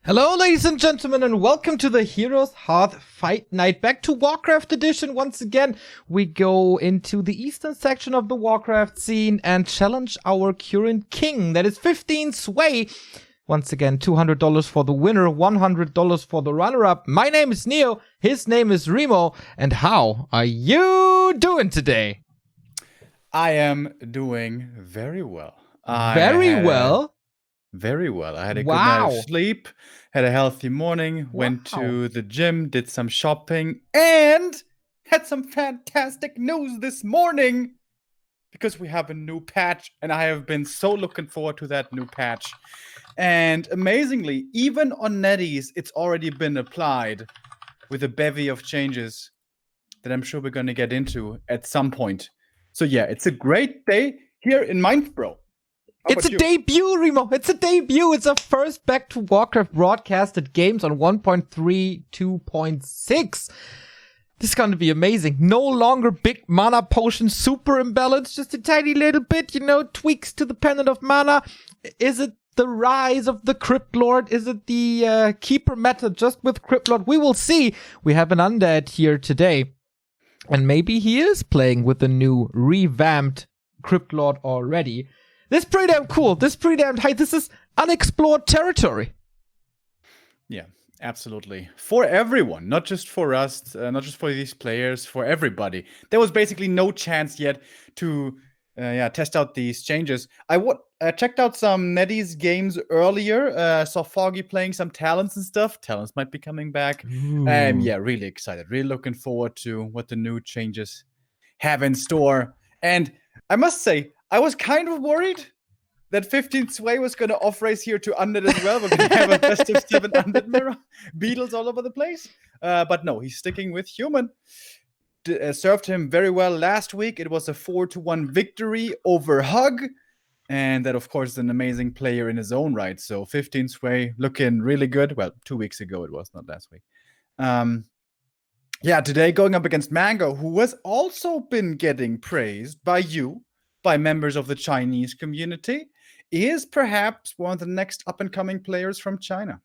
Hello, ladies and gentlemen, and welcome to the Heroes Hearth Fight Night Back to Warcraft edition. Once again, we go into the eastern section of the Warcraft scene and challenge our current king. That is 15 Sway. Once again, $200 for the winner, $100 for the runner-up. My name is Neo, his name is Remo, and how are you doing today? I am doing very well. Very well? Very well. I had a good Wow. night of sleep, had a healthy morning, went to the gym, did some shopping, and had some fantastic news this morning because we have a new patch, and I have been so looking forward to that new patch. And amazingly, even on NetEase, it's already been applied with a bevy of changes that I'm sure we're going to get into at some point. So yeah, it's a great day here in Mindbro. It's a debut, Remo. It's a debut. It's our first Back to Warcraft broadcasted games on 1.32.6. This is going to be amazing. No longer big mana potion, super imbalanced, just a tiny little bit, tweaks to the pendant of mana. Is it the rise of the Crypt Lord? Is it the Keeper meta just with Crypt Lord? We will see. We have an Undead here today. And maybe he is playing with the new revamped Crypt Lord already. This is pretty damn cool. This is pretty damn high. This is unexplored territory. Yeah, absolutely. For everyone, not just for us, not just for these players, for everybody. There was basically no chance yet to test out these changes. I checked out some NetEase games earlier. Saw Foggy playing some Talents and stuff. Talents might be coming back. Really excited. Really looking forward to what the new changes have in store. And I must say, I was kind of worried that 15 Sway was going to off-race here to Undead as well. We're going to have a best of 7 Undead mirror. Beetles all over the place. But no, he's sticking with human. Served him very well last week. It was a 4-1 victory over Hug. And that, of course, is an amazing player in his own right. So 15 Sway looking really good. Well, 2 weeks ago it was, not last week. Today going up against Mango, who has also been getting praised by members of the Chinese community, is perhaps one of the next up-and-coming players from China.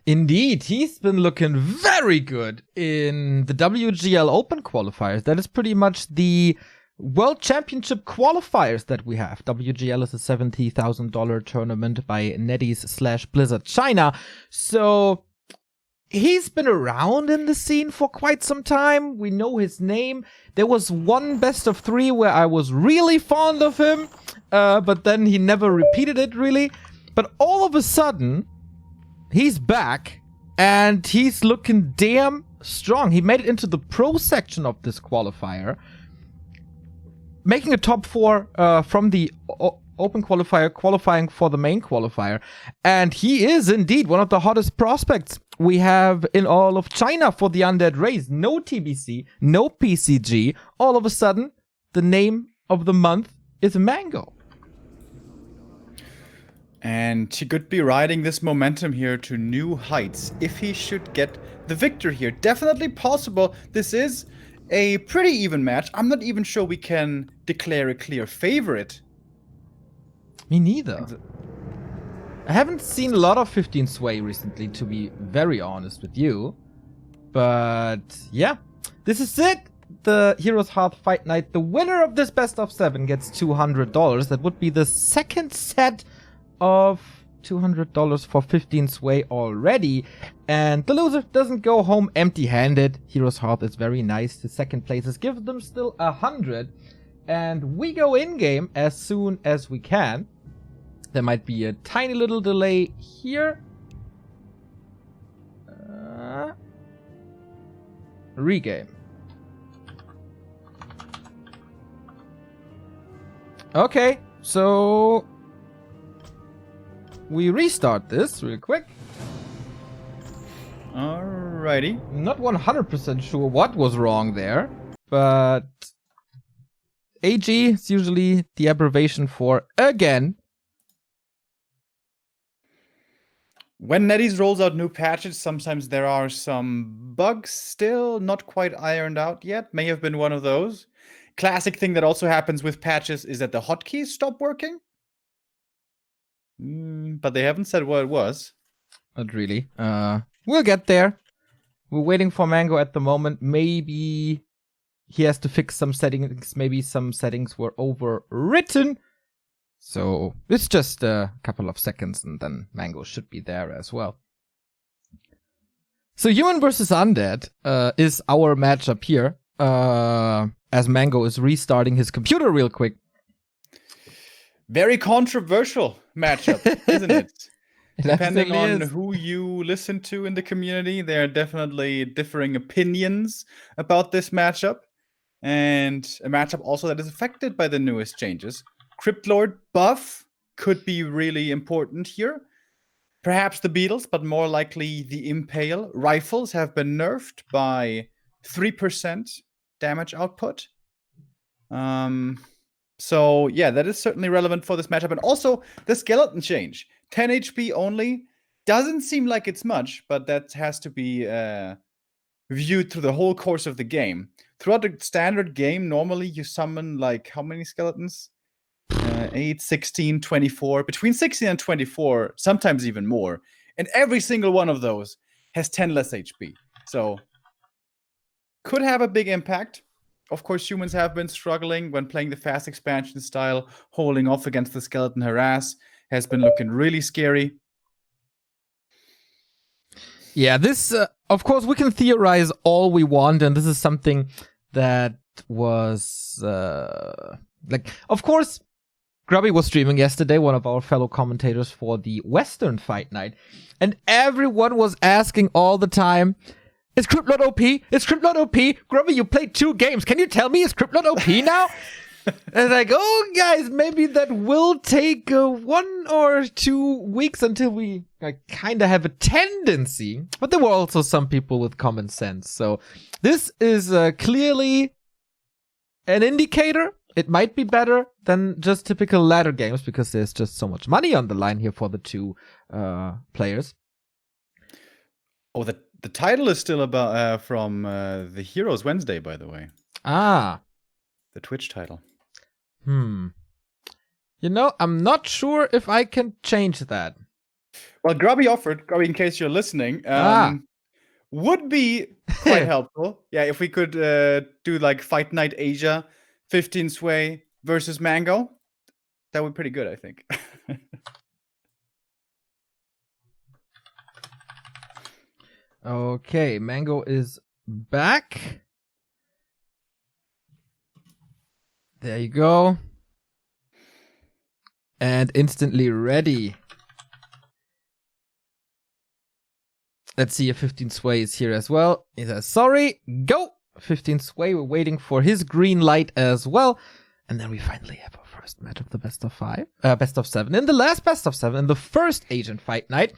Indeed, he's been looking very good in the WGL Open qualifiers. That is pretty much the World Championship qualifiers that we have. WGL is a $70,000 tournament by NetEase/Blizzard China. So he's been around in the scene for quite some time. We know his name. There was one best of 3 where I was really fond of him, but then he never repeated it, really. But all of a sudden, he's back, and he's looking damn strong. He made it into the pro section of this qualifier, making a top 4 from the open qualifier, qualifying for the main qualifier. And he is indeed one of the hottest prospects we have in all of China for the Undead race. No TBC, no PCG. All of a sudden, the name of the month is Mango. And he could be riding this momentum here to new heights if he should get the victory here. Definitely possible. This is a pretty even match. I'm not even sure we can declare a clear favorite. Me neither. I haven't seen a lot of 15 Sway recently, to be very honest with you. But yeah, this is it. The Heroes Hearth Fight Night. The winner of this best of 7 gets $200. That would be the second set of $200 for 15 Sway already. And the loser doesn't go home empty-handed. Heroes Hearth is very nice. The second places give them still 100. And we go in-game as soon as we can. There might be a tiny little delay here. Regame. Okay, so we restart this real quick. Alrighty. Not 100% sure what was wrong there, but AG is usually the abbreviation for again. When NetEase rolls out new patches, sometimes there are some bugs still not quite ironed out yet. May have been one of those. Classic thing that also happens with patches is that the hotkeys stop working. But they haven't said what it was. Not really. We'll get there. We're waiting for Mango at the moment. Maybe he has to fix some settings. Maybe some settings were overwritten. So it's just a couple of seconds and then Mango should be there as well. So human versus undead is our matchup here. As Mango is restarting his computer real quick. Very controversial matchup, isn't it? Depending on is. who you listen to in the community, there are definitely differing opinions about this matchup. And a matchup also that is affected by the newest changes. Cryptlord buff could be really important here. Perhaps the beetles, but more likely the impale. Rifles have been nerfed by 3% damage output. So yeah, that is certainly relevant for this matchup. And also the skeleton change. 10 HP only doesn't seem like it's much, but that has to be viewed through the whole course of the game. Throughout the standard game, normally you summon like how many skeletons? 8, 16, 24. Between 16 and 24, sometimes even more. And every single one of those has 10 less HP. So could have a big impact. Of course, humans have been struggling when playing the fast expansion style. Holding off against the skeleton harass has been looking really scary. Yeah, this, of course, we can theorize all we want, and this is something that was, of course, Grubby was streaming yesterday, one of our fellow commentators for the Western Fight Night, and everyone was asking all the time, is Cryptlord OP? Is Cryptlord OP? Grubby, you played 2 games. Can you tell me, is Cryptlord OP now? And like, oh, guys, maybe that will take 1 or 2 weeks until we kind of have a tendency. But there were also some people with common sense. So this is clearly an indicator. It might be better than just typical ladder games because there's just so much money on the line here for the 2 players. Oh, the title is still about from the Heroes Wednesday, by the way. Ah. The Twitch title. You know, I'm not sure if I can change that. Well, Grubby offered, Grubby, in case you're listening, would be quite helpful. Yeah, if we could do like Fight Night Asia, 15 Sway versus Mango. That would be pretty good, I think. Okay, Mango is back. There you go. And instantly ready. Let's see if 15 Sway is here as well. He says, sorry, go. 15 Sway, we're waiting for his green light as well. And then we finally have our first match of the best of 7. In the last best of 7, in the first Agent Fight Night,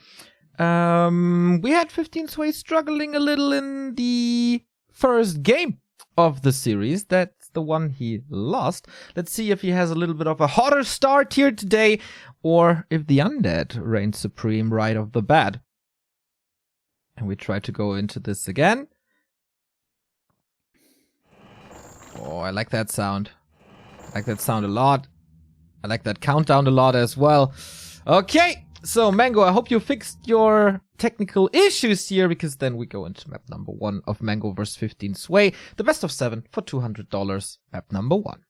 we had 15 Sway struggling a little in the first game of the series. That's the one he lost. Let's see if he has a little bit of a hotter start here today, or if the Undead reigns supreme right off the bat. And we try to go into this again. Oh, I like that sound. I like that sound a lot. I like that countdown a lot as well. Okay, so Mango, I hope you fixed your technical issues here, because then we go into map number 1 of Mango vs 15 Sway, the best of 7 for $200, map number 1.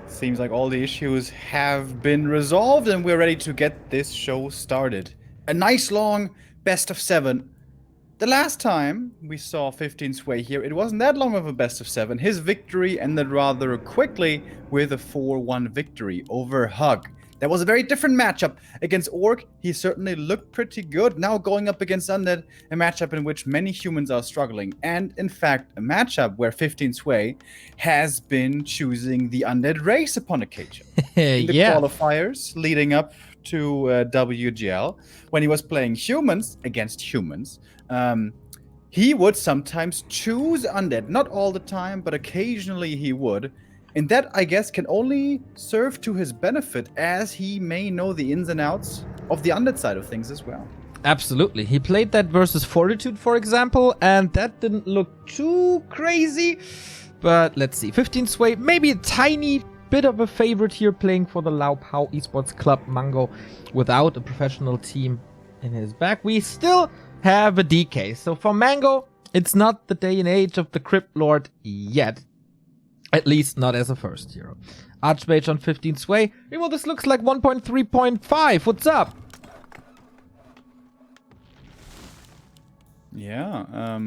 Seems like all the issues have been resolved and we're ready to get this show started. A nice long best of 7. The last time we saw 15 Sway here, it wasn't that long of a best of 7. His victory ended rather quickly with a 4-1 victory over Hug. That was a very different matchup. Against Orc, he certainly looked pretty good. Now going up against Undead, a matchup in which many humans are struggling. And in fact, a matchup where 15 Sway has been choosing the Undead race upon occasion. In the qualifiers leading up to WGL, when he was playing humans against humans, he would sometimes choose Undead. Not all the time, but occasionally he would. And that, I guess, can only serve to his benefit, as he may know the ins and outs of the Undead side of things as well. Absolutely. He played that versus Fortitude, for example, and that didn't look too crazy. But let's see. 15 Sway, maybe a tiny bit of a favorite here, playing for the Lao Pao Esports Club Mango without a professional team in his back. We still have a DK. So for Mango, it's not the day and age of the Crypt Lord yet. At least not as a first hero. Archmage on 15 Sway. Remo, this looks like 1.3.5. What's up? Yeah,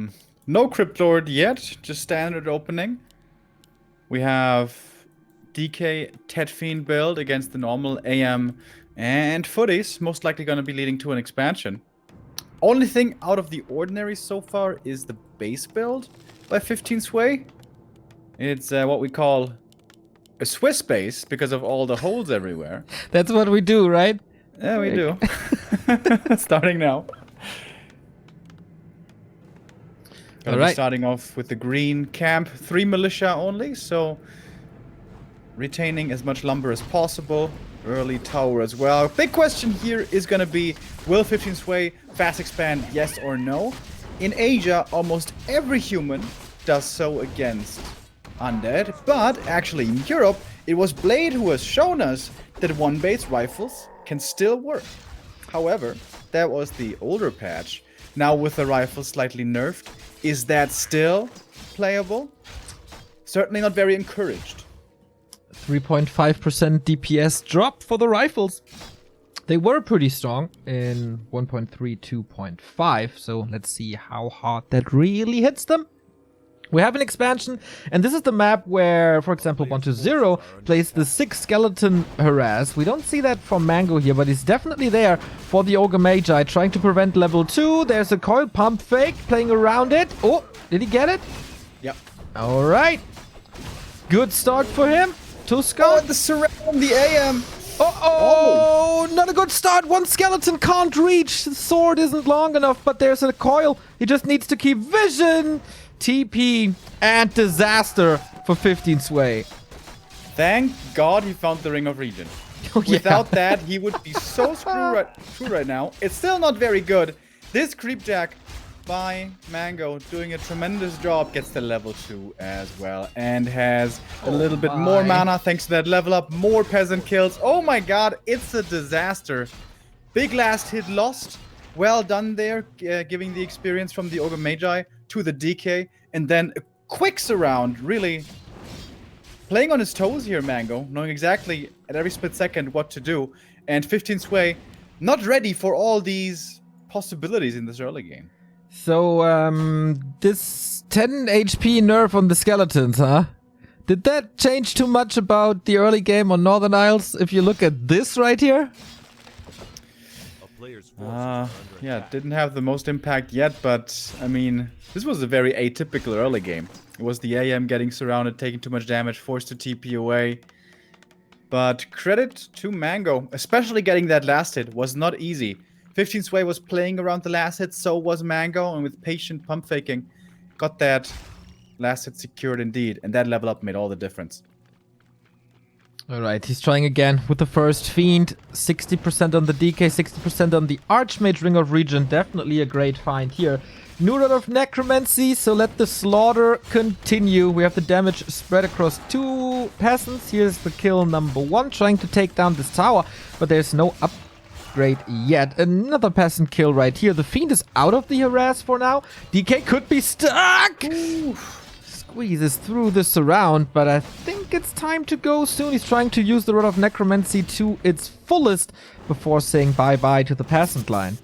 no Crypt Lord yet, just standard opening. We have DK Ted Fiend build against the normal AM and Footies, most likely going to be leading to an expansion. Only thing out of the ordinary so far is the base build by 15 Sway. It's what we call a Swiss base because of all the holes everywhere. That's what we do, right? Yeah, we do. Starting now. Gonna be starting off with the green camp, 3 militia only, so retaining as much lumber as possible. Early tower as well. Big question here is gonna be, will 15 Sway fast expand, yes or no? In Asia, almost every human does so against Undead, but actually in Europe, it was Blade who has shown us that one-base rifles can still work. However, that was the older patch. Now with the rifle slightly nerfed, is that still playable? Certainly not very encouraged. 3.5% DPS drop for the rifles. They were pretty strong in 1.32.5, so let's see how hard that really hits them. We have an expansion, and this is the map where, for example, 120 plays the 6 skeleton harass. We don't see that from Mango here, but he's definitely there for the Ogre Magi, trying to prevent level 2. There's a coil pump fake, playing around it. Oh, did he get it? Yep. All right. Good start for him. Tuska. Oh, the surround, the AM. Oh, not a good start. One skeleton can't reach. The sword isn't long enough, but there's a coil. He just needs to keep vision. TP and disaster for 15 Sway. Thank God he found the Ring of Regen. Oh, yeah. Without that, he would be so screwed right now. It's still not very good. This creepjack by Mango doing a tremendous job, gets the level 2 as well, and has a little bit more mana thanks to that level up. More peasant kills. Oh my God, it's a disaster. Big last hit lost. Well done there, giving the experience from the Ogre Magi to the DK, and then a quick surround, really playing on his toes here, Mango, knowing exactly at every split second what to do, and 15 Sway not ready for all these possibilities in this early game. So, this 10 HP nerf on the skeletons, huh? Did that change too much about the early game on Northern Isles, if you look at this right here? Yeah, didn't have the most impact yet, but I mean, this was a very atypical early game. It was the AM getting surrounded, taking too much damage, forced to TP away. But credit to Mango, especially getting that last hit was not easy. 15 Sway was playing around the last hit, so was Mango, and with patient pump faking, got that last hit secured indeed, and that level up made all the difference. Alright, he's trying again with the first Fiend. 60% on the DK, 60% on the Archmage. Ring of Regen, definitely a great find here. New Rod of Necromancy, so let the slaughter continue. We have the damage spread across 2 peasants. Here's the kill number 1, trying to take down this tower, but there's no upgrade yet. Another peasant kill right here. The Fiend is out of the harass for now. DK could be stuck! Oof. Squeezes through the surround, but I think it's time to go soon. He's trying to use the Rod of Necromancy to its fullest before saying bye-bye to the peasant line.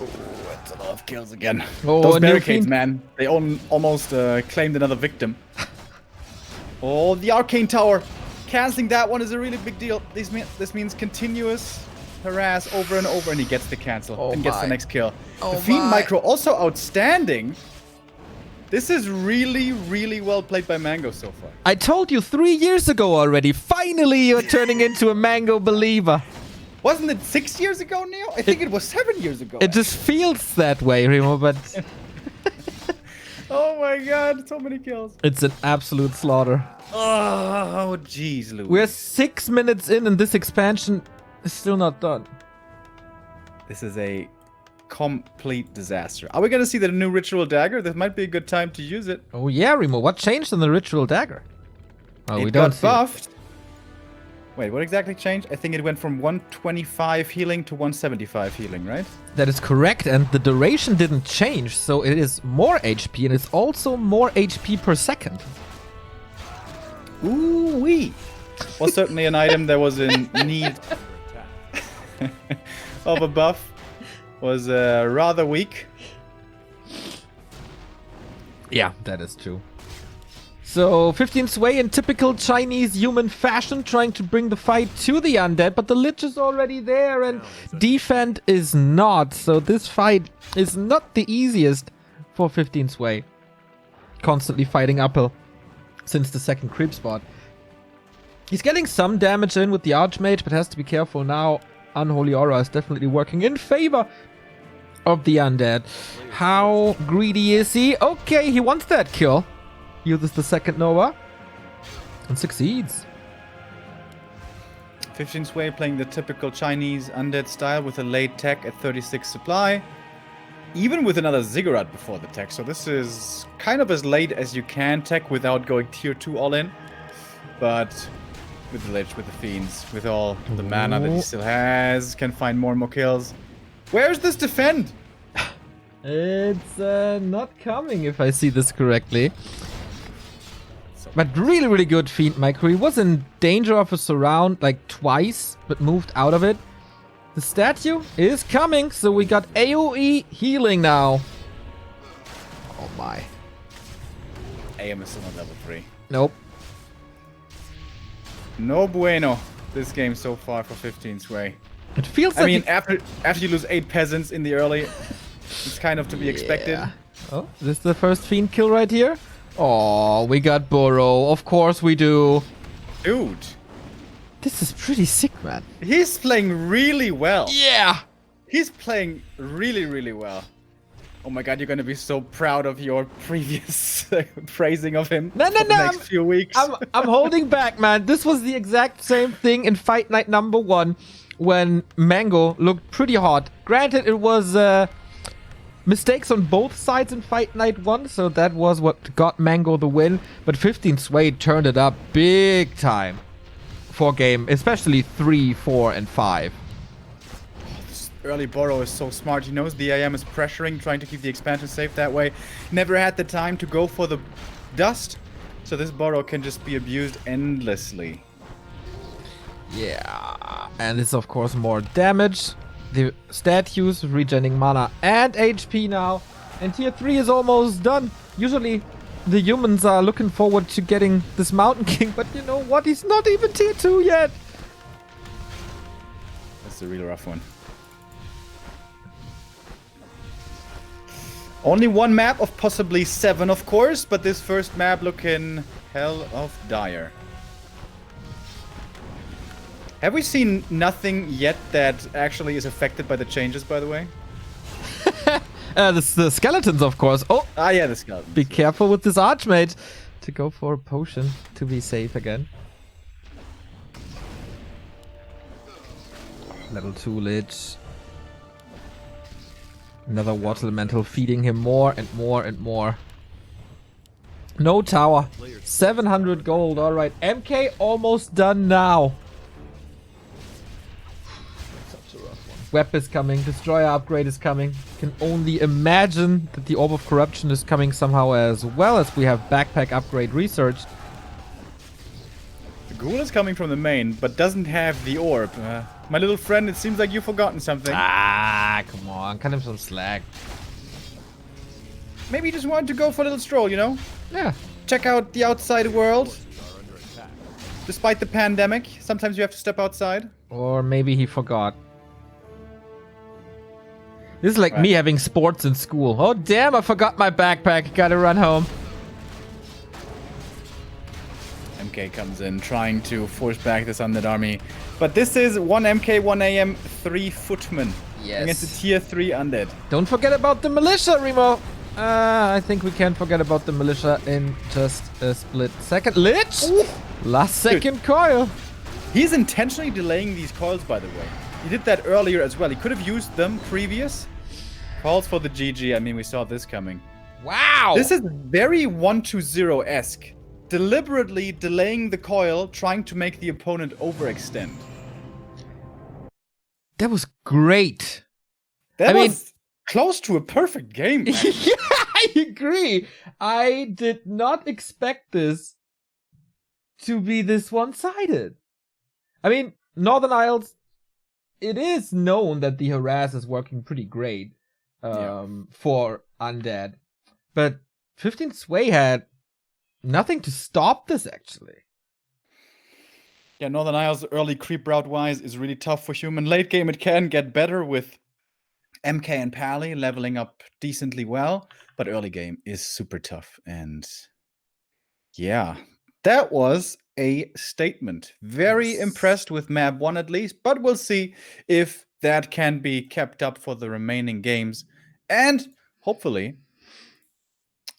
Oh, that's a lot of kills again. Oh, those barricades, man. They almost claimed another victim. Oh, the Arcane Tower. Canceling that one is a really big deal. This means continuous harass over and over, and he gets the cancel and gets the next kill. The Fiend micro also outstanding. This is really, really well played by Mango so far. I told you 3 years ago already. Finally, you're turning into a Mango believer. Wasn't it 6 years ago, Neo? I think it was 7 years ago. It just feels that way, Remo, but... Oh my God, so many kills. It's an absolute slaughter. Oh, jeez, Louis. We're 6 minutes in and this expansion is still not done. This is a complete disaster. Are we going to see the new Ritual Dagger? This might be a good time to use it. Oh yeah, Remo. What changed in the Ritual Dagger? Oh, we It don't got see it. buffed. Wait, what exactly changed? I think it went from 125 healing to 175 healing, right? That is correct, and the duration didn't change, so it is more HP, and it's also more HP per second. Ooh-wee. Was certainly an item that was in need of a buff. Was rather weak. Yeah, that is true. So, 15 Sway in typical Chinese human fashion, trying to bring the fight to the Undead, but the Lich is already there, and Defend is not. So this fight is not the easiest for 15 Sway. Constantly fighting uphill since the second creep spot. He's getting some damage in with the Archmage, but has to be careful now. Unholy Aura is definitely working in favor of the Undead. How greedy is he? Okay, he wants that kill. Uses the second Nova and succeeds. 15 Sway playing the typical Chinese Undead style with a late tech at 36 supply. Even with another Ziggurat before the tech. So this is kind of as late as you can tech without going tier 2 all in. But with the Lich, with the Fiends, with all the mana that he still has, can find more and more kills. Where's this defend? It's not coming, if I see this correctly. But really, really good Fiend Micro. He was in danger of a surround like twice, but moved out of it. The statue is coming, so we got AoE healing now. Oh my. AM is still on level 3. Nope. No bueno, this game so far for 15 Sway. It feels like... I mean, after you lose 8 peasants in the early, it's kind of to be expected. Oh, this is the first Fiend kill right here? Oh, we got Burrow. Of course we do. Dude. This is pretty sick, man. He's playing really well. Yeah. He's playing really, really well. Oh my god, you're gonna be so proud of your previous praising of him No, for the next few weeks. I'm holding back, man. This was the exact same thing in Fight Night number 1 when Mango looked pretty hot. Granted, it was mistakes on both sides in Fight Night 1, so that was what got Mango the win. But 15 Sway turned it up big time for game, especially 3, 4, and 5. This early Burrow is so smart. He knows the AM is pressuring, trying to keep the expansion safe that way. Never had the time to go for the dust, so this Burrow can just be abused endlessly. Yeah, and it's of course more damage. The statues regening mana and HP now. And tier 3 is almost done. Usually the humans are looking forward to getting this Mountain King, but you know what? He's not even tier 2 yet. That's a real rough one. Only one map of possibly 7, of course, but this first map looking hell of dire. Have we seen nothing yet that actually is affected by the changes, by the way? The skeletons, of course. Oh, Ah, yeah, the skeletons. be careful with this Archmage to go for a potion to be safe again. Level 2 Lich. Another Water Elemental feeding him more and more and more. No tower. 700 gold. Alright. MK almost done now. Web is coming, Destroyer upgrade is coming. Can only imagine that the Orb of Corruption is coming somehow as well, as we have Backpack upgrade researched. The Ghoul is coming from the main, but doesn't have the orb. My little friend, it seems like you've forgotten something. Ah, come on, cut him some slack. Maybe you just wanted to go for a little stroll, you know? Yeah. Check out the outside world. Despite the pandemic, sometimes you have to step outside. Or maybe he forgot. This is like me having sports in school. Oh damn, I forgot my backpack. Gotta run home. MK comes in, trying to force back this Undead army. But this is 1 MK, 1 AM, 3 footmen. Yes. Against a tier 3 Undead. Don't forget about the militia, Remo. I think we can't forget about the militia in just a split second. Lich! Ooh. Last second coil. He's intentionally delaying these coils, by the way. He did that earlier as well. He could have used them previous, Calls for the GG. I mean, we saw this coming. Wow! This is very 1-2-0-esque. Deliberately delaying the coil, trying to make the opponent overextend. That was great. That was close to a perfect game, man. Yeah, I agree. I did not expect this to be this one-sided. I mean, Northern Isles, it is known that the harass is working pretty great for Undead. But 15 Sway had nothing to stop this, actually. Yeah, Northern Isles early creep route-wise is really tough for human. Late game, it can get better with MK and Pally leveling up decently well. But early game is super tough. And yeah, that was a statement. Very impressed with map 1 at least. But we'll see if that can be kept up for the remaining games. And hopefully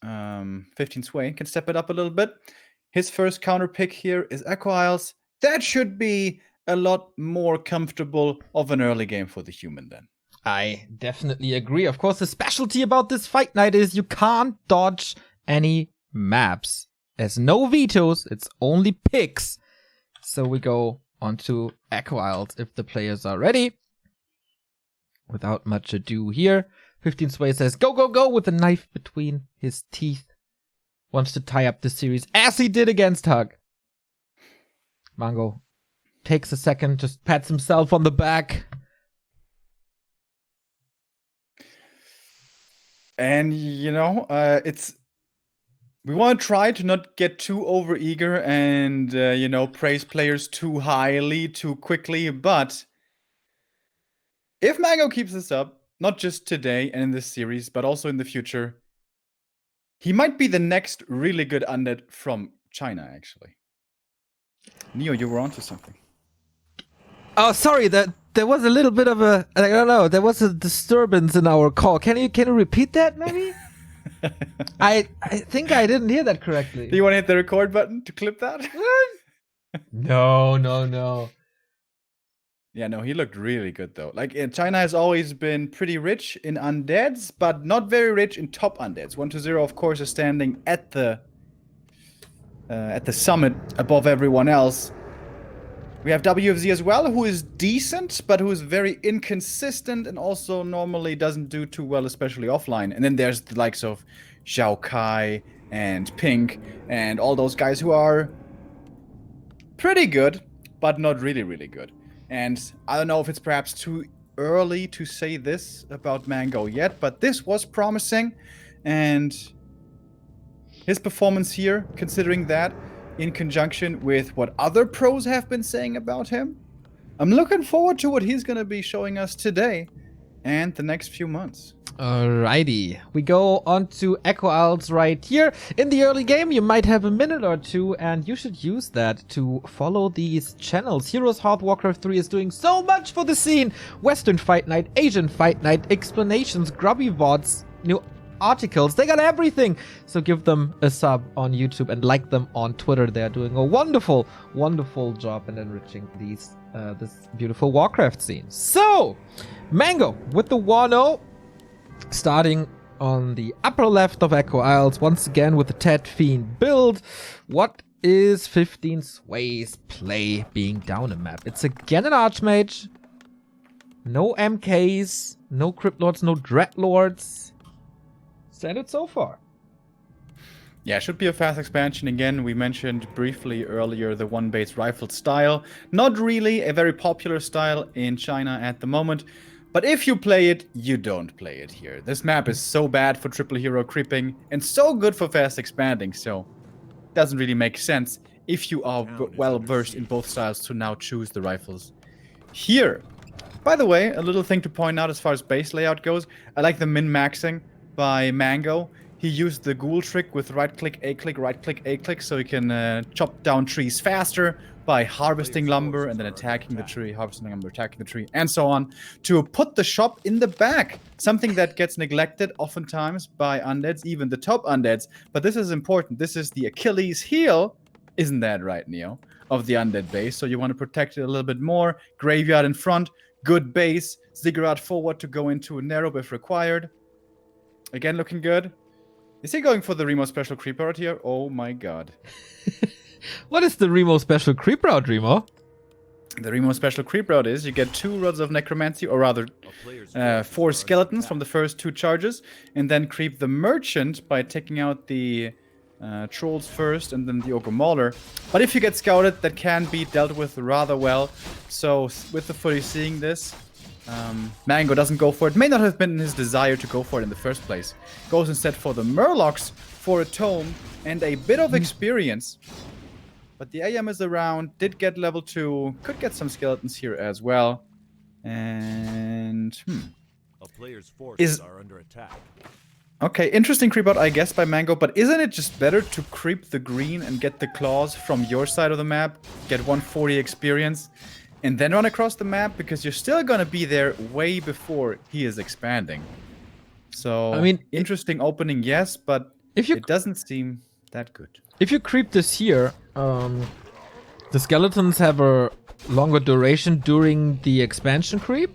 15 Sway can step it up a little bit. His first counter pick here is Echo Isles. That should be a lot more comfortable of an early game for the human then. I definitely agree. Of course, the specialty about this fight night is you can't dodge any maps. There's no vetoes, it's only picks. So we go on to Echo Isles if the players are ready. Without much ado here, 15 Sway says, go, go, go, with a knife between his teeth. Wants to tie up the series, as he did against Hug. Mango takes a second, just pats himself on the back. And, you know, we want to try to not get too overeager and, you know, praise players too highly, too quickly. But if Mango keeps this up, not just today and in this series, but also in the future, he might be the next really good Undead from China, actually. Neo, you were onto something. Oh, sorry, there was a little bit of a, I don't know, there was a disturbance in our call. Can you repeat that, maybe? I think I didn't hear that correctly. Do you want to hit the record button to clip that? No. Yeah, no, he looked really good, though. Like, China has always been pretty rich in Undeads, but not very rich in top Undeads. 1-2-0, of course, is standing at the summit above everyone else. We have WFZ as well, who is decent, but who is very inconsistent and also normally doesn't do too well, especially offline. And then there's the likes of Xiao Kai and Pink and all those guys who are pretty good, but not really, really good. And I don't know if it's perhaps too early to say this about Mango yet, but this was promising. And his performance here, considering that, in conjunction with what other pros have been saying about him, I'm looking forward to what he's going to be showing us today and the next few months. Alrighty, we go on to Echo Isles right here. In the early game, you might have a minute or two, and you should use that to follow these channels. Heroes Hearth Warcraft 3 is doing so much for the scene. Western Fight Night, Asian Fight Night, explanations, grubby VODs, new articles, they got everything. So give them a sub on YouTube and like them on Twitter. They're doing a wonderful, wonderful job in enriching this beautiful Warcraft scene. So, Mango with the Wano, starting on the upper left of Echo Isles, once again with the Ted Fiend build. What is 15 Sway's play being down a map? It's again an Archmage. No MKs, no Crypt Lords, no Dreadlords. Standard so far. Yeah, it should be a fast expansion. Again, we mentioned briefly earlier the one-base rifle style. Not really a very popular style in China at the moment. But if you play it, you don't play it here. This map is so bad for triple hero creeping and so good for fast expanding. So it doesn't really make sense if you are well versed in both styles to now choose the rifles here. By the way, a little thing to point out as far as base layout goes. I like the min-maxing by Mango. He used the ghoul trick with right-click, A-click, right-click, A-click, so he can chop down trees faster by harvesting lumber and then attacking the tree, harvesting lumber, attacking the tree, and so on, to put the shop in the back. Something that gets neglected oftentimes by undeads, even the top undeads. But this is important. This is the Achilles heel, isn't that right, Neo, of the undead base. So you want to protect it a little bit more. Graveyard in front, Good base. Ziggurat forward to go into narrow if required. Again, looking good. Is he going for the Remo special creep route here? Oh my god. What is the Remo special creep route, Remo? The Remo special creep route is you get 2 rods of necromancy, or rather 4 skeletons from the first 2 charges, and then creep the merchant by taking out the trolls first and then the ogre mauler. But if you get scouted, that can be dealt with rather well. So with the footy seeing this, Mango doesn't go for it. May not have been his desire to go for it in the first place. Goes instead for the Murlocs for a tome and a bit of experience. But the AM is around, did get level 2, could get some skeletons here as well. And A player's forces are under attack. Okay, interesting creep out, I guess, by Mango, but isn't it just better to creep the green and get the claws from your side of the map, get 140 experience, and then run across the map? Because you're still gonna be there way before he is expanding. So, I mean, interesting opening, yes, but it doesn't seem that good. If you creep this here, the skeletons have a longer duration during the expansion creep.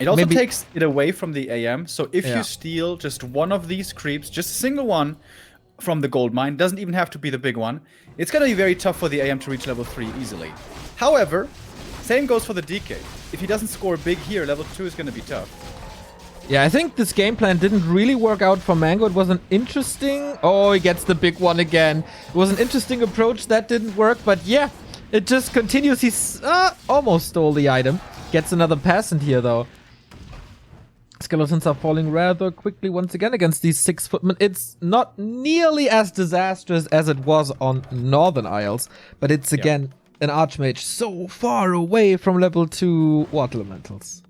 It also takes it away from the AM, so if you steal just one of these creeps, just a single one from the gold mine, doesn't even have to be the big one, it's gonna be very tough for the AM to reach level 3 easily. However, same goes for the DK. If he doesn't score big here, level 2 is gonna be tough. Yeah, I think this game plan didn't really work out for Mango. It was an interesting... Oh, he gets the big one again. It was an interesting approach. That didn't work, but yeah, it just continues. He's almost stole the item. Gets another peasant here, though. Skeletons are falling rather quickly once again against these 6-footmen. It's not nearly as disastrous as it was on Northern Isles, but it's again an Archmage so far away from level 2 water elementals.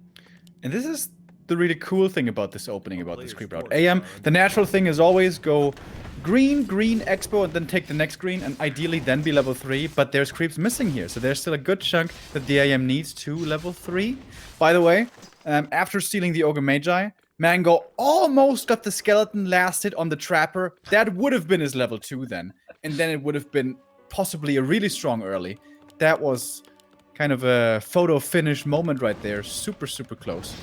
And this is the really cool thing about this opening, about this creep route. AM, the natural thing is always go green, green, expo, and then take the next green, and ideally then be level 3, but there's creeps missing here, so there's still a good chunk that the AM needs to level 3. By the way, after stealing the Ogre Magi, Mango almost got the skeleton last hit on the Trapper. That would have been his level 2 then, and then it would have been possibly a really strong early. That was kind of a photo finish moment right there, super, super close.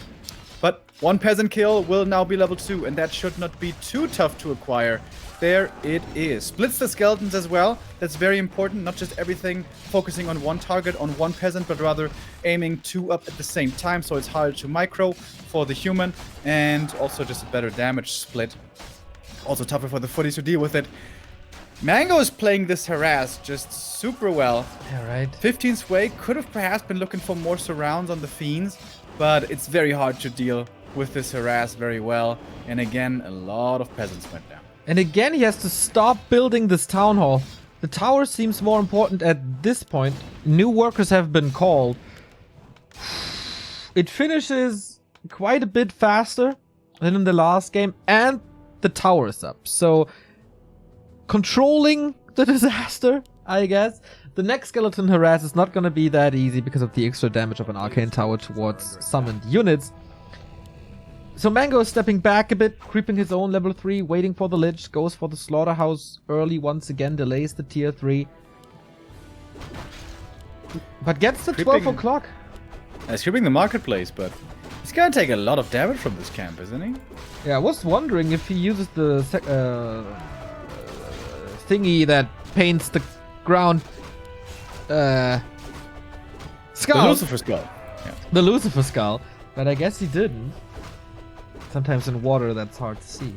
But 1 peasant kill will now be level 2, and that should not be too tough to acquire. There it is. Splits the skeletons as well. That's very important. Not just everything focusing on 1 target, on 1 peasant, but rather aiming 2 up at the same time, so it's harder to micro for the human, and also just a better damage split. Also tougher for the footies to deal with it. Mango is playing this harass just super well. Yeah, right. 15 sway could have perhaps been looking for more surrounds on the fiends, but it's very hard to deal with this harass very well. And again, a lot of peasants went down. And again, he has to stop building this town hall. The tower seems more important at this point. New workers have been called. It finishes quite a bit faster than in the last game, and the tower is up. So, controlling the disaster, I guess. The next skeleton harass is not going to be that easy because of the extra damage of an arcane tower towards summoned units. So Mango is stepping back a bit, creeping his own level 3, waiting for the Lich, goes for the Slaughterhouse early once again, delays the tier 3. But gets the 12 o'clock. He's creeping the marketplace, but he's gonna take a lot of damage from this camp, isn't he? Yeah, I was wondering if he uses the thingy that paints the ground. Skull. The Lucifer Skull. Yeah. The Lucifer Skull. But I guess he didn't. Sometimes in water that's hard to see.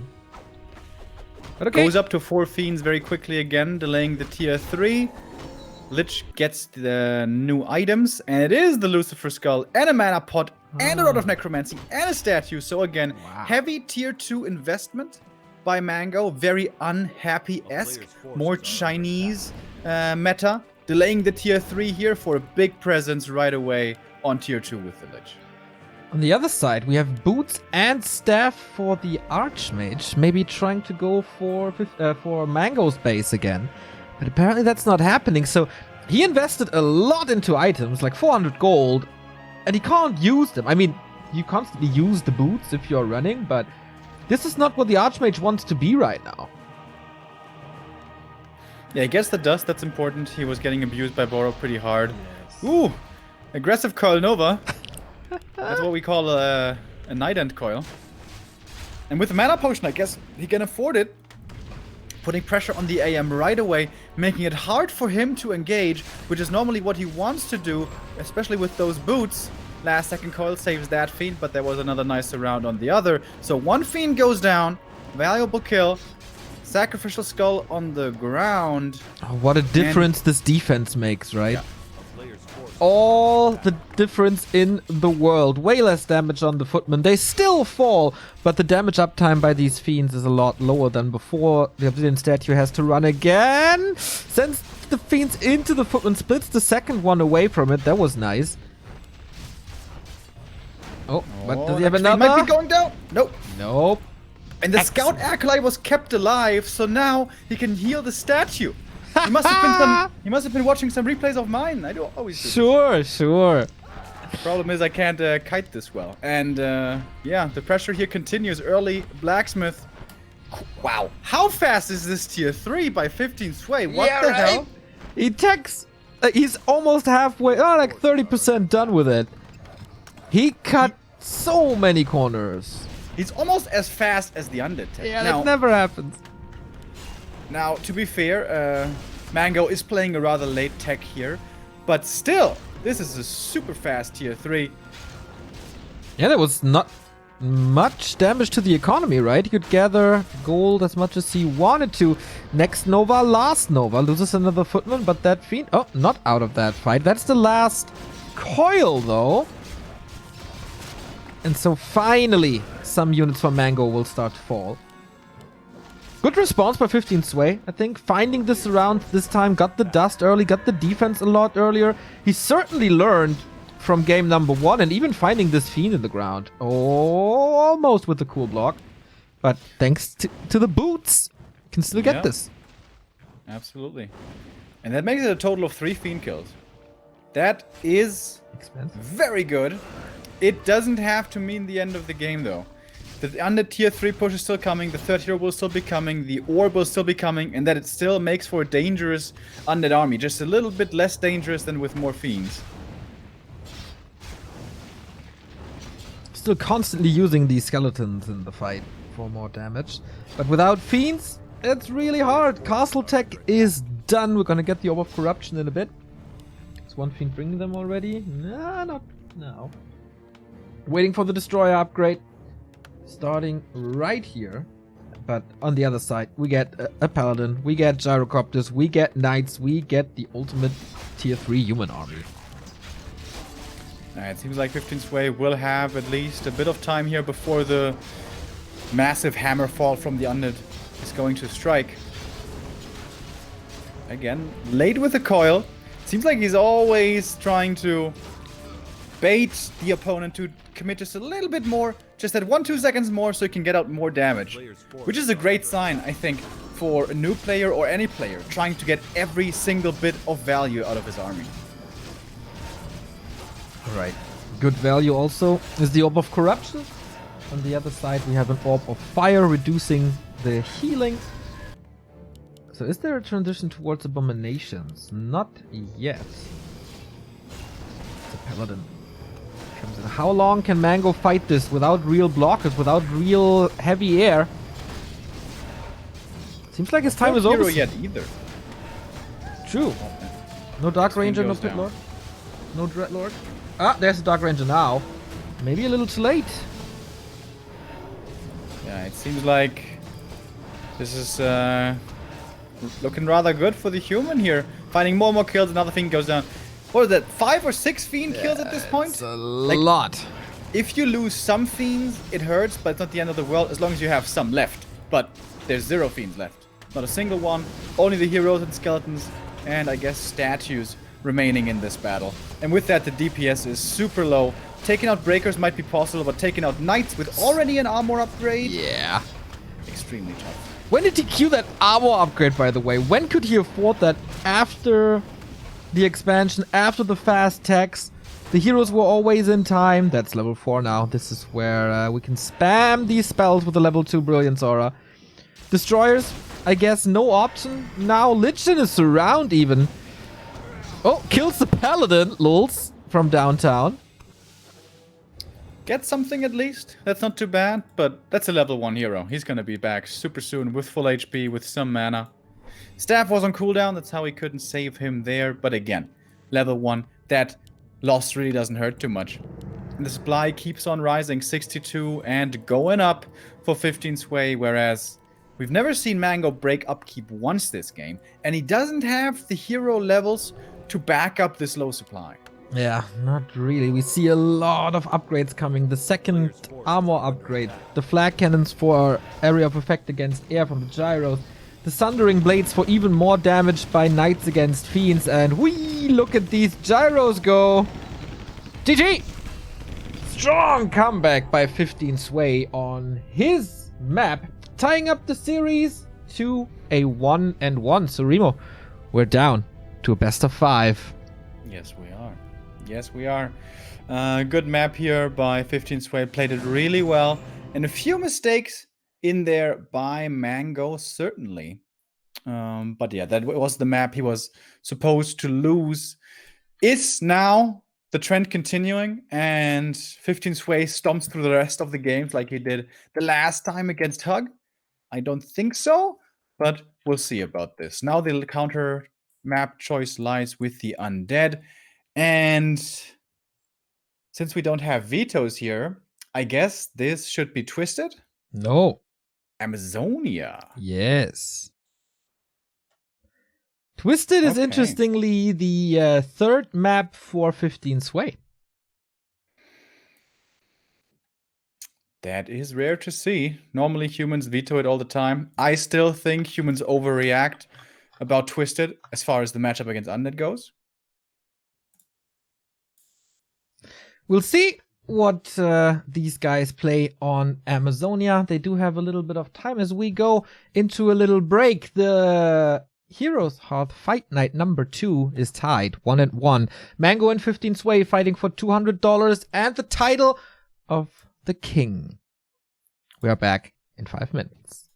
But okay. Goes up to 4 fiends very quickly again, delaying the tier 3. Lich gets the new items, and it is the Lucifer Skull and a mana pot and a lot of necromancy and a statue. So again, heavy tier 2 investment by Mango. Very unhappy-esque. More Chinese meta. Delaying the tier 3 here for a big presence right away on tier 2 with the Lich. On the other side, we have boots and staff for the Archmage. Maybe trying to go for Mango's base again. But apparently that's not happening. So he invested a lot into items, like 400 gold. And he can't use them. I mean, you constantly use the boots if you're running. But this is not what the Archmage wants to be right now. Yeah, he gets the dust. That's important. He was getting abused by Boro pretty hard. Yes. Ooh! Aggressive Coil Nova. That's what we call a Night End Coil. And with the Mana Potion, I guess he can afford it. Putting pressure on the AM right away, making it hard for him to engage, which is normally what he wants to do, especially with those boots. Last second coil saves that Fiend, but there was another nice surround on the other. So one Fiend goes down, valuable kill. Sacrificial Skull on the ground. Oh, what a difference this defense makes, right? Yeah. All the difference in the world. Way less damage on the Footmen. They still fall, but the damage uptime by these Fiends is a lot lower than before. The Obsidian Statue has to run again. Sends the Fiends into the Footmen, splits the second one away from it. That was nice. Oh, but does he have another? Might be going down. Nope. Nope. And the Scout Acolyte was kept alive, so now he can heal the statue. He must have been watching some replays of mine. I do always do. Sure. The problem is I can't kite this well. And yeah, the pressure here continues. Early Blacksmith. Wow. How fast is this tier 3 by 15 sway? What the hell? He takes... he's almost halfway... Oh, like 30% done with it. He cut so many corners. He's almost as fast as the Undead tech. Yeah, that never happens. Now, to be fair, Mango is playing a rather late tech here. But still, this is a super fast tier 3. Yeah, there was not much damage to the economy, right? He could gather gold as much as he wanted to. Next Nova, last Nova. Loses another Footman, but that Fiend... Oh, not out of that fight. That's the last coil, though. And so finally, some units from Mango will start to fall. Good response by 15 Sway, I think. Finding this around this time, got the dust early, got the defense a lot earlier. He certainly learned from game number 1 and even finding this Fiend in the ground. Oh, almost with the cool block. But thanks to the boots, can still get this. Absolutely. And that makes it a total of 3 Fiend kills. That is expensive. Very good. It doesn't have to mean the end of the game, though. The Undead tier 3 push is still coming, the third hero will still be coming, the orb will still be coming, and that it still makes for a dangerous Undead army. Just a little bit less dangerous than with more Fiends. Still constantly using these skeletons in the fight for more damage. But without Fiends, it's really hard. Castle Tech is done. We're gonna get the Orb of Corruption in a bit. Is one Fiend bringing them already? Nah, not now. Waiting for the Destroyer upgrade. Starting right here. But on the other side, we get a Paladin, we get Gyrocopters, we get Knights, we get the ultimate tier 3 human army. It seems like 15 Sway will have at least a bit of time here before the massive hammer fall from the Undead is going to strike. Again, late with the coil. Seems like he's always trying to bait the opponent to commit just a little bit more, just at 1-2 seconds more so he can get out more damage. Which is a great sign, I think, for a new player or any player trying to get every single bit of value out of his army. Alright. Good value also is the Orb of Corruption. On the other side we have an Orb of Fire reducing the healing. So is there a transition towards Abominations? Not yet. It's a Paladin. Comes in. How long can Mango fight this without real blockers, without real heavy air? Seems like his time is over. No hero yet either. True. No Dark Ranger, no Pit Lord. No Dreadlord. Ah, there's a Dark Ranger now. Maybe a little too late. Yeah, it seems like this is looking rather good for the human here. Finding more and more kills, another Fiend goes down. What is that, 5 or 6 Fiend kills at this point? It's a lot. If you lose some Fiends, it hurts, but it's not the end of the world as long as you have some left. But there's 0 Fiends left. Not a single one. Only the heroes and skeletons, and I guess statues remaining in this battle. And with that, the DPS is super low. Taking out Breakers might be possible, but taking out Knights with already an armor upgrade? Yeah. Extremely tough. When did he queue that armor upgrade, by the way? When could he afford that? After the expansion, after the fast techs? The heroes were always in time. That's level 4 now. This is where we can spam these spells with the level 2 Brilliance Aura. Destroyers, I guess no option. Now Lich in is surround even. Oh, kills the Paladin, lols. from downtown. Get something at least. That's not too bad, but that's a level 1 hero. He's gonna be back super soon with full HP, with some mana. Staff was on cooldown, that's how he couldn't save him there. But again, level 1, that loss really doesn't hurt too much. And the supply keeps on rising, 62 and going up for 15 sway, whereas we've never seen Mango break upkeep once this game, and he doesn't have the hero levels to back up this low supply. Yeah, not really. We see a lot of upgrades coming. The second armor upgrade, the flag cannons for area of effect against air from the gyros, the sundering blades for even more damage by knights against fiends, and whee, look at these gyros go. GG! Strong comeback by 15 sway on his map, tying up the series to a 1-1. So Remo, we're down to a best of 5. Yes, we are. Yes, we are. Good map here by 15 sway. Played it really well. And a few mistakes in there by Mango, certainly. But yeah, that was the map he was supposed to lose. Is now the trend continuing? And 15 sway stomps through the rest of the games like he did the last time against Hug? I don't think so, but we'll see about this. Now the counter map choice lies with the Undead. And since we don't have vetoes here, I guess this should be Twisted? No. Amazonia. Yes. Twisted is Okay. interestingly the third map for 15 sway. That is rare to see. Normally humans veto it all the time. I still think humans overreact about Twisted as far as the matchup against Undead goes. We'll see what these guys play on Amazonia. They do have a little bit of time as we go into a little break. The Heroes Hearth Fight Night number 2 is tied 1-1. Mango and 15 sway fighting for $200 and the title of the King. We are back in 5 minutes.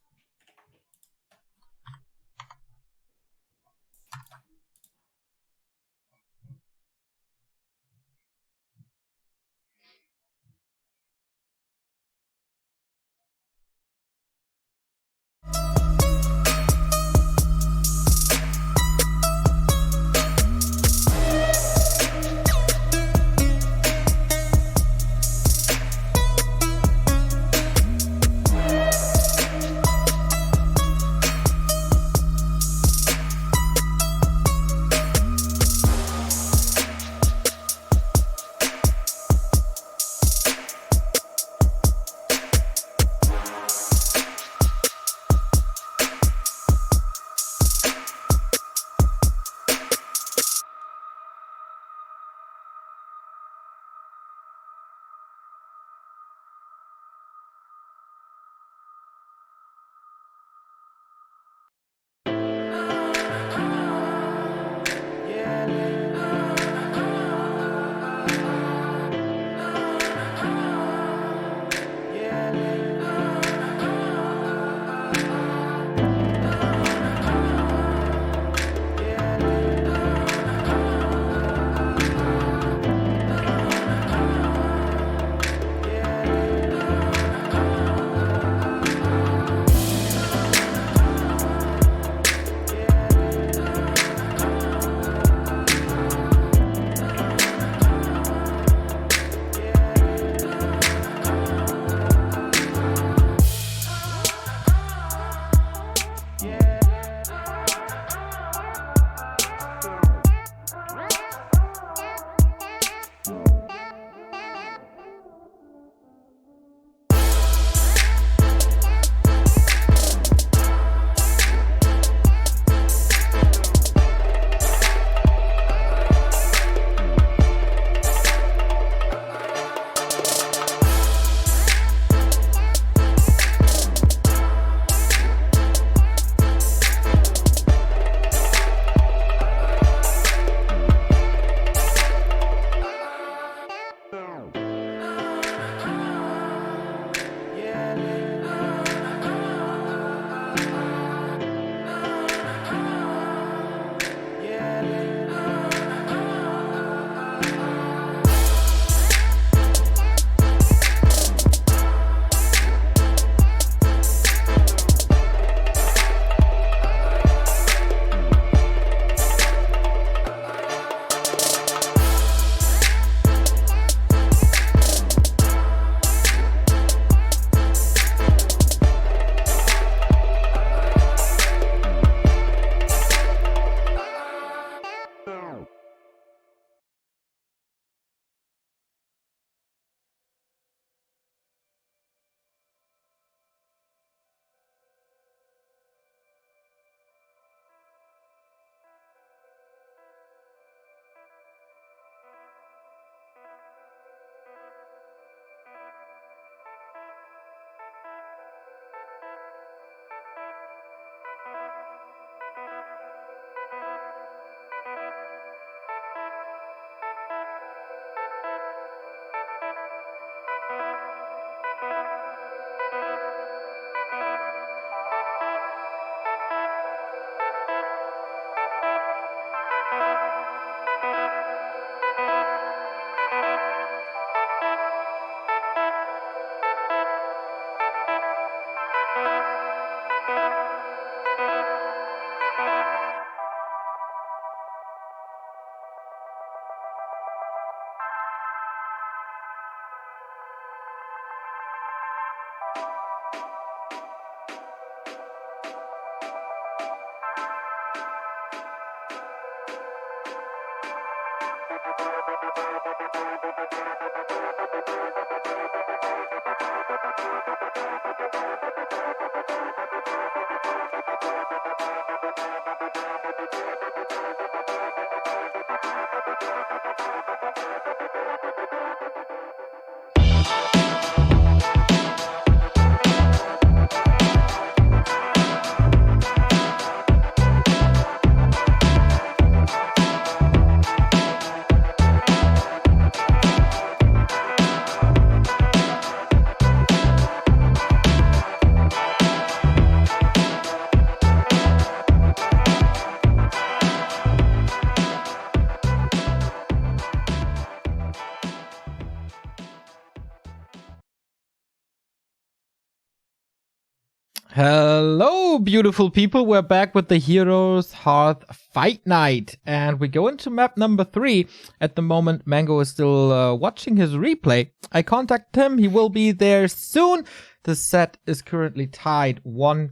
Hello, beautiful people. We're back with the Heroes Hearth Fight Night, and we go into map number 3. At the moment, Mango is still watching his replay. I contacted him. He will be there soon. The set is currently tied 1-1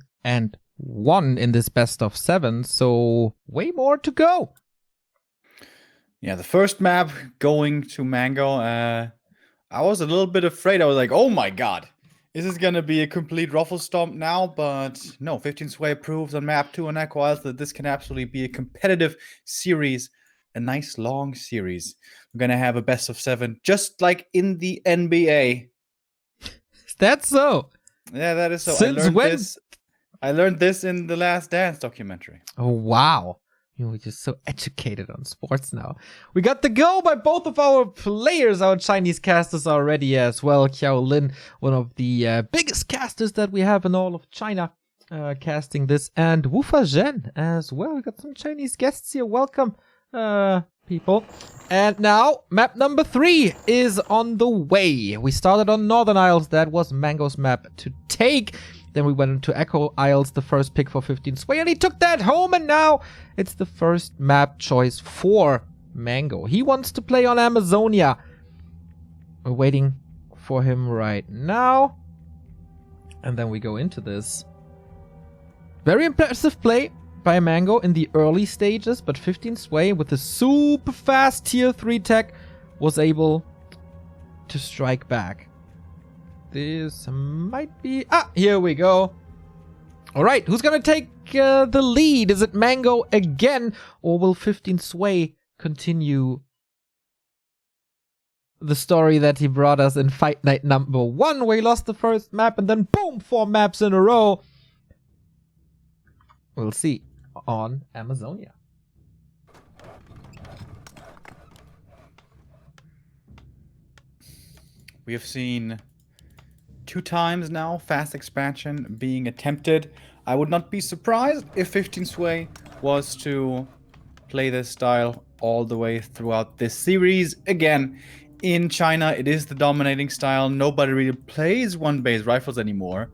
in this best of 7, so way more to go. Yeah, the first map going to Mango, I was a little bit afraid. I was like, oh my god. Is this going to be a complete ruffle stomp now? But no, 15 Sway proves on map 2 on Echo Isles that this can absolutely be a competitive series, a nice long series. We're going to have a best of 7, just like in the NBA. That's so. Yeah, that is so. Since when? I learned this in the Last Dance documentary. Oh, wow. We're just so educated on sports now. We got the go by both of our players, our Chinese casters already as well. Qiao Lin, one of the biggest casters that we have in all of China, casting this. And Wufa Zhen as well. We got some Chinese guests here. Welcome, people. And now, map number 3 is on the way. We started on Northern Isles. That was Mango's map to take. Then we went into Echo Isles, the first pick for 15 Sway, and he took that home, and now it's the first map choice for Mango. He wants to play on Amazonia. We're waiting for him right now. And then we go into this. Very impressive play by Mango in the early stages, but 15 Sway with a super fast tier 3 tech was able to strike back. This might be... here we go. All right, who's going to take the lead? Is it Mango again? Or will 15 Sway continue the story that he brought us in Fight Night number 1, where he lost the first map and then boom, 4 maps in a row? We'll see on Amazonia. We have seen 2 times now fast expansion being attempted. I would not be surprised if 15 Sway was to play this style all the way throughout this series. Again, in China, it is the dominating style. Nobody really plays one-base rifles anymore,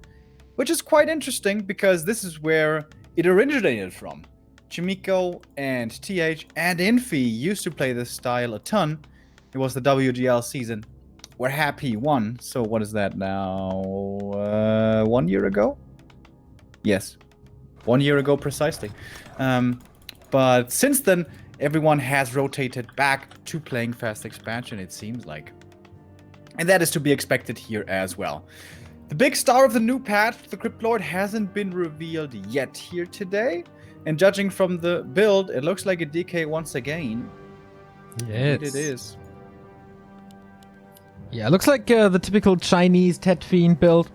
which is quite interesting because this is where it originated from. Chimiko and TH and Infi used to play this style a ton. It was the WGL season where Happy won. So what is that now? 1 year ago? Yes. 1 year ago precisely. But since then, everyone has rotated back to playing fast expansion, it seems like. And that is to be expected here as well. The big star of the new patch, the Crypt Lord, hasn't been revealed yet here today. And judging from the build, it looks like a DK once again. Yes. It is. Yeah, looks like the typical Chinese Tet Fiend build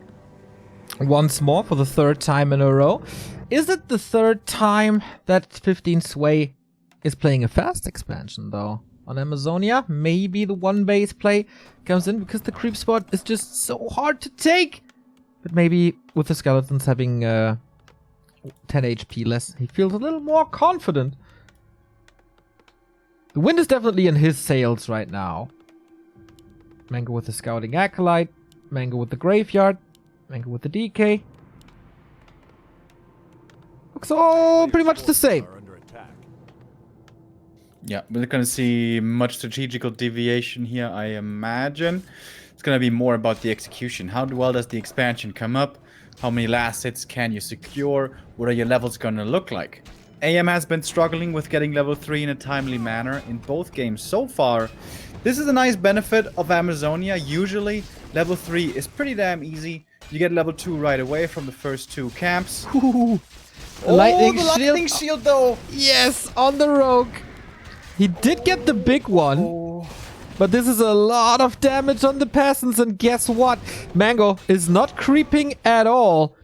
once more for the 3rd time in a row. Is it the 3rd time that 15 Sway is playing a fast expansion, though? on Amazonia. Maybe the one base play comes in because the creep spot is just so hard to take. But maybe with the skeletons having 10 HP less, he feels a little more confident. The wind is definitely in his sails right now. Mango with the Scouting Acolyte. Mango with the Graveyard. Mango with the DK. Looks all pretty much the same. Yeah, we're not going to see much strategical deviation here, I imagine. It's going to be more about the execution. How well does the expansion come up? How many last hits can you secure? What are your levels going to look like? AM has been struggling with getting level 3 in a timely manner in both games so far. This is a nice benefit of Amazonia. Usually, level 3 is pretty damn easy. You get level 2 right away from the first 2 camps. Ooh, Oh, lightning the shield. lightning shield though! Yes, on the rogue. He did get the big one. Oh. But this is a lot of damage on the peasants, and guess what? Mango is not creeping at all.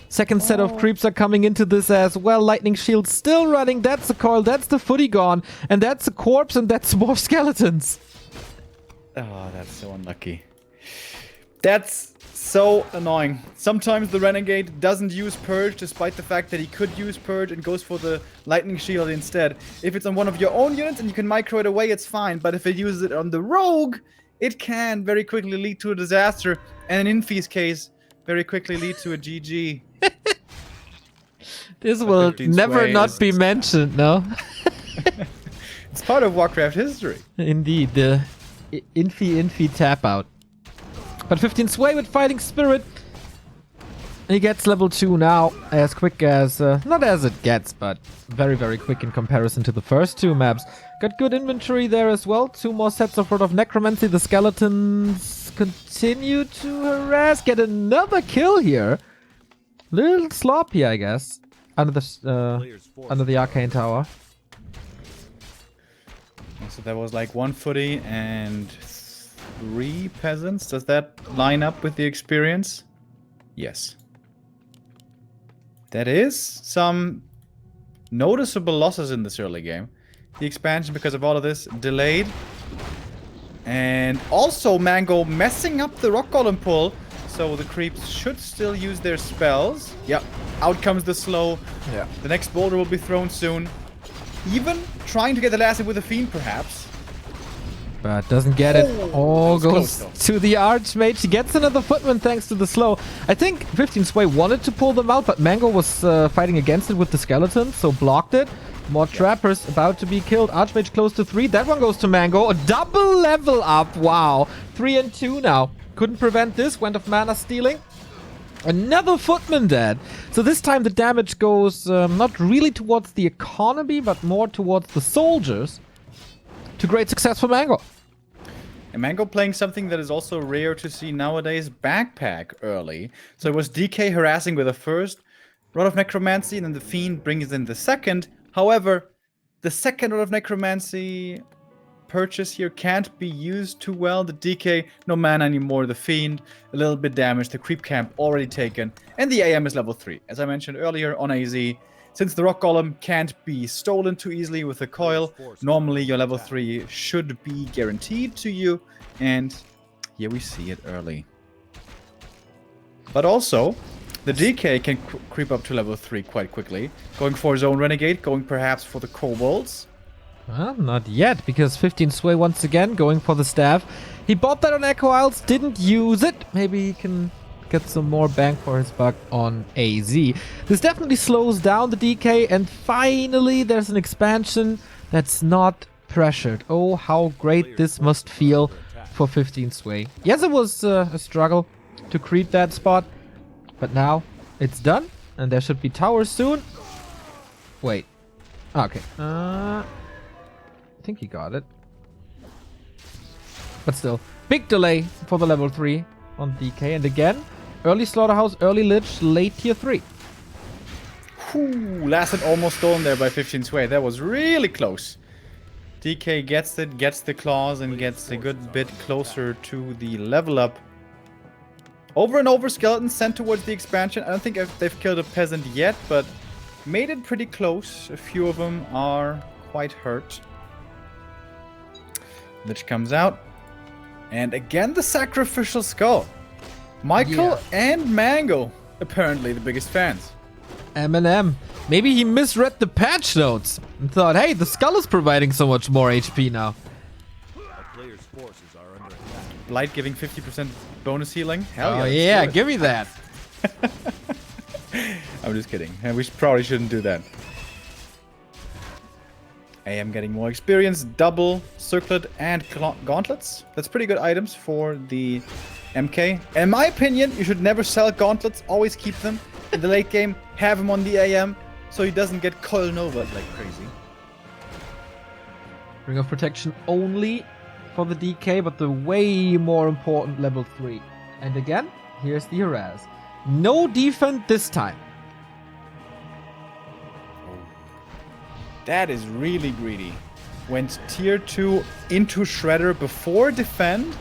Second set of creeps are coming into this as well. Lightning shield still running. That's the coil, that's the footy gone, and that's a corpse, and that's more skeletons. Oh, that's so unlucky. That's so annoying. Sometimes the Renegade doesn't use Purge despite the fact that he could use Purge and goes for the Lightning Shield instead. If it's on one of your own units and you can micro it away, it's fine. But if it uses it on the Rogue, it can very quickly lead to a disaster. And in Infi's case, very quickly lead to a GG. This will never not be mentioned, no? It's part of Warcraft history. Indeed, the Infi tap out. But 15 Sway with Fighting Spirit. He gets level 2 now, as quick as, not as it gets, but very, very quick in comparison to the first 2 maps. Got good inventory there as well. 2 more sets of Rod of Necromancy. The skeletons continue to harass. Get another kill here. Little sloppy, I guess. Under the Arcane Tower. So that was like 1 footy and 3 peasants. Does that line up with the experience? Yes. That is some noticeable losses in this early game. The expansion, because of all of this, delayed. And also Mango messing up the Rock Golem pull. So the creeps should still use their spells. Yep. Out comes the slow. Yeah. The next boulder will be thrown soon. Even trying to get the last hit with a Fiend, perhaps. But doesn't get it. Oh, close, goes to the Archmage. He gets another footman thanks to the slow. I think 15 Sway wanted to pull them out, but Mango was fighting against it with the skeleton, so blocked it. More trappers about to be killed. Archmage close to 3. That one goes to Mango. A double level up. Wow. 3 and 2 now. Couldn't prevent this. Went of mana stealing. Another footman dead. So this time the damage goes not really towards the economy, but more towards the soldiers. To great success for Mango. And Mango playing something that is also rare to see nowadays, Backpack early. So it was DK harassing with the first Rod of Necromancy, and then the Fiend brings in the second. However, the second Rod of Necromancy purchase here can't be used too well. The DK, no mana anymore. The Fiend, a little bit damaged. The Creep Camp already taken. And the AM is level 3. As I mentioned earlier on AZ, since the Rock Golem can't be stolen too easily with a coil, normally your level 3 should be guaranteed to you. And here we see it early. But also, the DK can creep up to level 3 quite quickly. Going for his own Renegade, going perhaps for the Kobolds. Well, not yet, because 15 Sway once again going for the staff. He bought that on Echo Isles, didn't use it. Maybe he can get some more bang for his buck on AZ. This definitely slows down the DK, and finally there's an expansion that's not pressured. Oh, how great this must feel for 15 Sway. Yes, it was a struggle to creep that spot, but now it's done, and there should be towers soon. Wait. Okay. I think he got it. But still, big delay for the level 3 on DK, and again, early Slaughterhouse, early Lich, late tier 3. Whew, last hit almost stolen there by 15 Sway. That was really close. DK gets it, gets the claws, and gets a good bit closer to the level up. Over and over, skeletons sent towards the expansion. I don't think they've killed a peasant yet, but made it pretty close. A few of them are quite hurt. Lich comes out. And again, the sacrificial skull. Michael and Mango, apparently the biggest fans. Eminem. Maybe he misread the patch notes and thought, hey, the skull is providing so much more HP now. A player's forces are under attack. Blight giving 50% bonus healing. Hell Oh yeah, yeah, give me that. I'm just kidding. We probably shouldn't do that. I am getting more experience. Double circlet and gauntlets. That's pretty good items for the MK. In my opinion, you should never sell gauntlets. Always keep them in the late game. Have him on the AM so he doesn't get coil nova like crazy. Ring of Protection only for the DK, but the way more important level 3. And again, here's the harass. No defense this time. That is really greedy. Went tier 2 into Shredder before defend.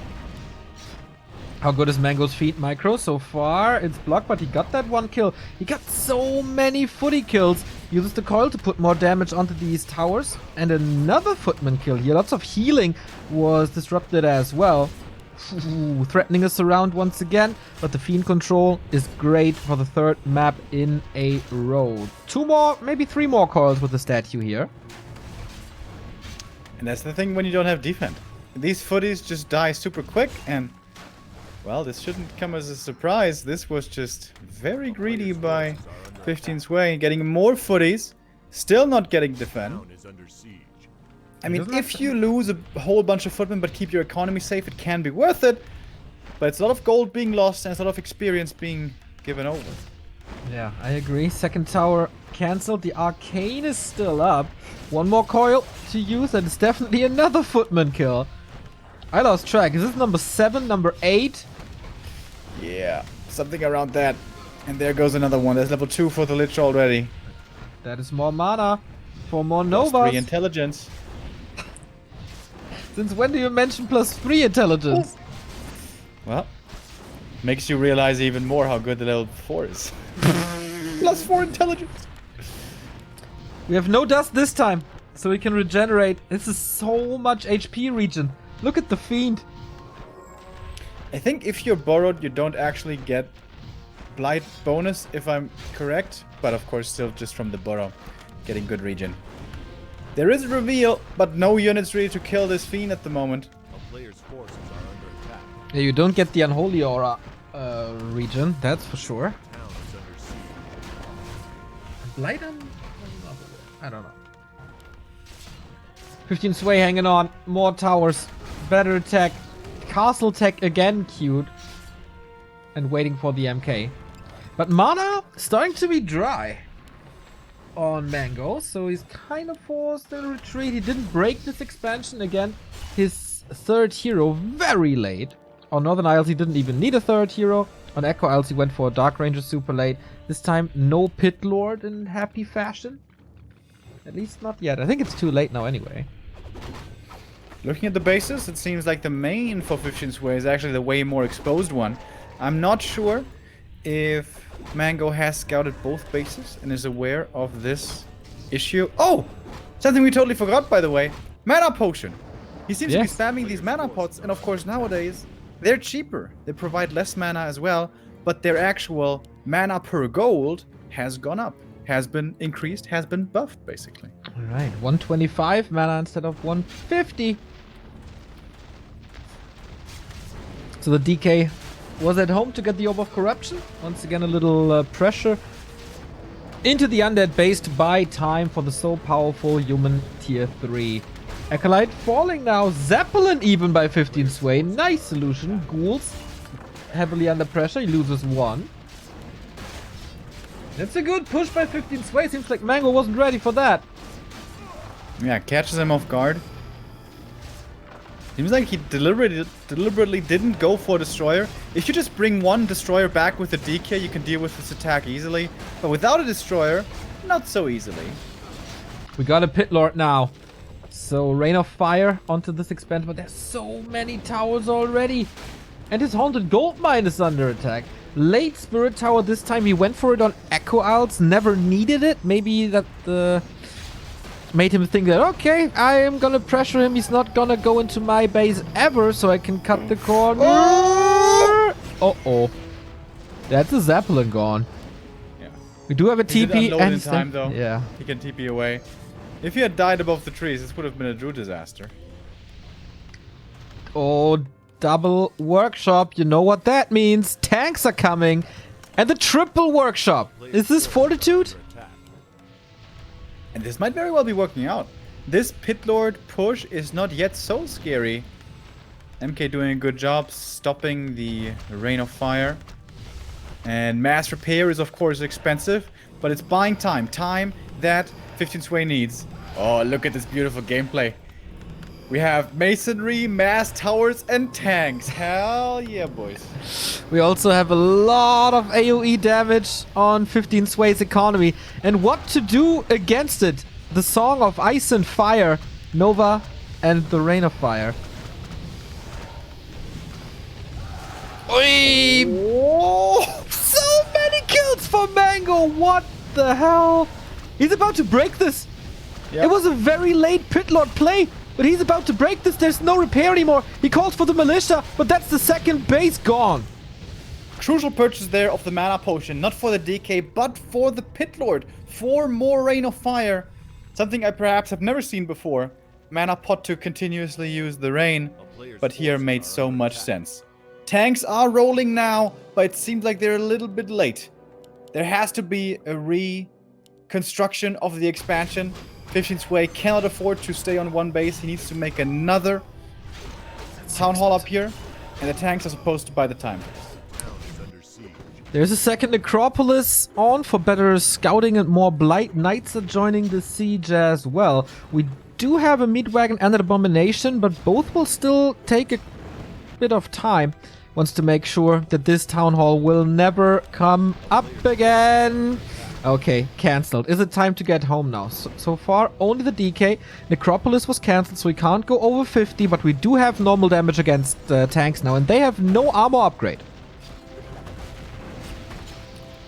How good is Mango's feet micro? So far, it's blocked, but he got that one kill. He got so many footy kills. Uses the coil to put more damage onto these towers. And another footman kill here. Lots of healing was disrupted as well. Ooh, threatening us around once again. But the Fiend control is great for the third map in a row. 2 more, maybe 3 more coils with the statue here. And that's the thing when you don't have defend. These footies just die super quick and... well, this shouldn't come as a surprise. This was just very greedy by 15 Sway, getting more footies, still not getting defend. I mean, if you lose a whole bunch of footmen but keep your economy safe, it can be worth it. But it's a lot of gold being lost and it's a lot of experience being given over. Yeah, I agree. Second tower cancelled. The arcane is still up. 1 more coil to use, and it's definitely another footman kill. I lost track. Is this number 7, number 8? Yeah, something around that. And there goes another one. There's level 2 for the Lich already. That is more mana for more Plus Novas. 3 intelligence. Since when do you mention plus 3 intelligence? Well, makes you realize even more how good the level 4 is. Plus 4 intelligence. We have no dust this time, so we can regenerate. This is so much HP regen. Look at the Fiend. I think if you're borrowed, you don't actually get Blight bonus, if I'm correct. But of course, still just from the borrow, getting good regen. There is a reveal, but no units ready to kill this Fiend at the moment. A player's forces are under attack. Yeah, you don't get the Unholy Aura regen, that's for sure. Town is under siege. Blight on? I don't know. 15 Sway hanging on. More towers. Better attack. Castle tech again queued. And waiting for the MK. But mana starting to be dry on Mango. So he's kind of forced to retreat. He didn't break this expansion again. His third hero very late. On Northern Isles he didn't even need a third hero. On Echo Isles he went for a Dark Ranger super late. This time no Pit Lord in happy fashion. At least not yet. I think it's too late now anyway. Looking at the bases, it seems like the main for 15 Sway is actually the way more exposed one. I'm not sure if Mango has scouted both bases and is aware of this issue. Oh! Something we totally forgot, by the way. Mana Potion. He seems to be spamming these mana pots, and of course nowadays, they're cheaper. They provide less mana as well, but their actual mana per gold has gone up. Has been increased, has been buffed, basically. Alright, 125 mana instead of 150. So the DK was at home to get the Orb of Corruption. Once again, a little pressure into the Undead base to buy time for the so powerful human tier 3. Acolyte falling now. Zeppelin even by 15 Sway. Nice solution. Ghouls heavily under pressure. He loses 1. That's a good push by 15 Sway. Seems like Mango wasn't ready for that. Yeah, catches him off guard. Seems like he deliberately didn't go for Destroyer. If you just bring one Destroyer back with a DK, you can deal with this attack easily. But without a Destroyer, not so easily. We got a Pit Lord now. So Rain of Fire onto this expansion. But there's so many towers already. And his Haunted Gold Mine is under attack. Late Spirit Tower this time. He went for it on Echo Isles. Never needed it. Maybe that the made him think that, okay, I am gonna pressure him. He's not gonna go into my base ever, so I can cut the corner. Uh-oh. That's a Zeppelin gone. Yeah. We do have a He did TP unload and in time, though. Yeah. He can TP away. If he had died above the trees, this would have been a true disaster. Oh, double workshop. You know what that means. Tanks are coming. And the triple workshop. Is this fortitude? And this might very well be working out. This Pit Lord push is not yet so scary. MK doing a good job stopping the Rain of Fire. And mass repair is of course expensive, but it's buying time. Time that 15 Sway needs. Oh, look at this beautiful gameplay. We have masonry, mass towers, and tanks. Hell yeah, boys. We also have a lot of AoE damage on 15 Sway's economy. And what to do against it? The Song of Ice and Fire, Nova, and the Rain of Fire. Oi! Whoa! So many kills for Mango! What the hell? He's about to break this. Yep. It was a very late Pit Lord play, but he's about to break this. There's no repair anymore. He calls for the militia, but that's the second base gone. Crucial purchase there of the mana potion, not for the DK, but for the Pit Lord. 4 more Rain of Fire. Something I perhaps have never seen before. Mana pot to continuously use the rain, but here made so much sense. Tanks are rolling now, but it seems like they're a little bit late. There has to be a reconstruction of the expansion. 15 Sway cannot afford to stay on one base. He needs to make another town hall up here, and the tanks are supposed to buy the time. There's a second Necropolis on for better scouting, and more Blight Knights are joining the siege as well. We do have a Meat Wagon and an Abomination, but both will still take a bit of time. Wants to make sure that this town hall will never come up again. Okay, cancelled. Is it time to get home now? So far, only the DK. Necropolis was cancelled, so we can't go over 50, but we do have normal damage against tanks now, and they have no armor upgrade.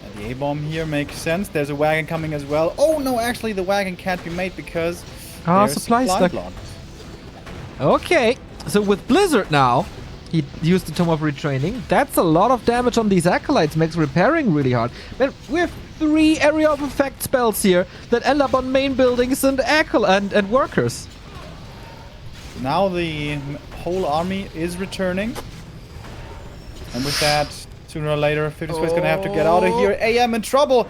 And the A-bomb here makes sense. There's a wagon coming as well. Oh no, actually the wagon can't be made because there's supply stuck. blocked. Okay, so with Blizzard now, he used the Tome of Retraining. That's a lot of damage on these Acolytes, makes repairing really hard. Man, we have 3 Area of Effect spells here that end up on main buildings and and workers. Now the whole army is returning. And with that, sooner or later, 50 Sway's gonna have to get out of here. AM in trouble.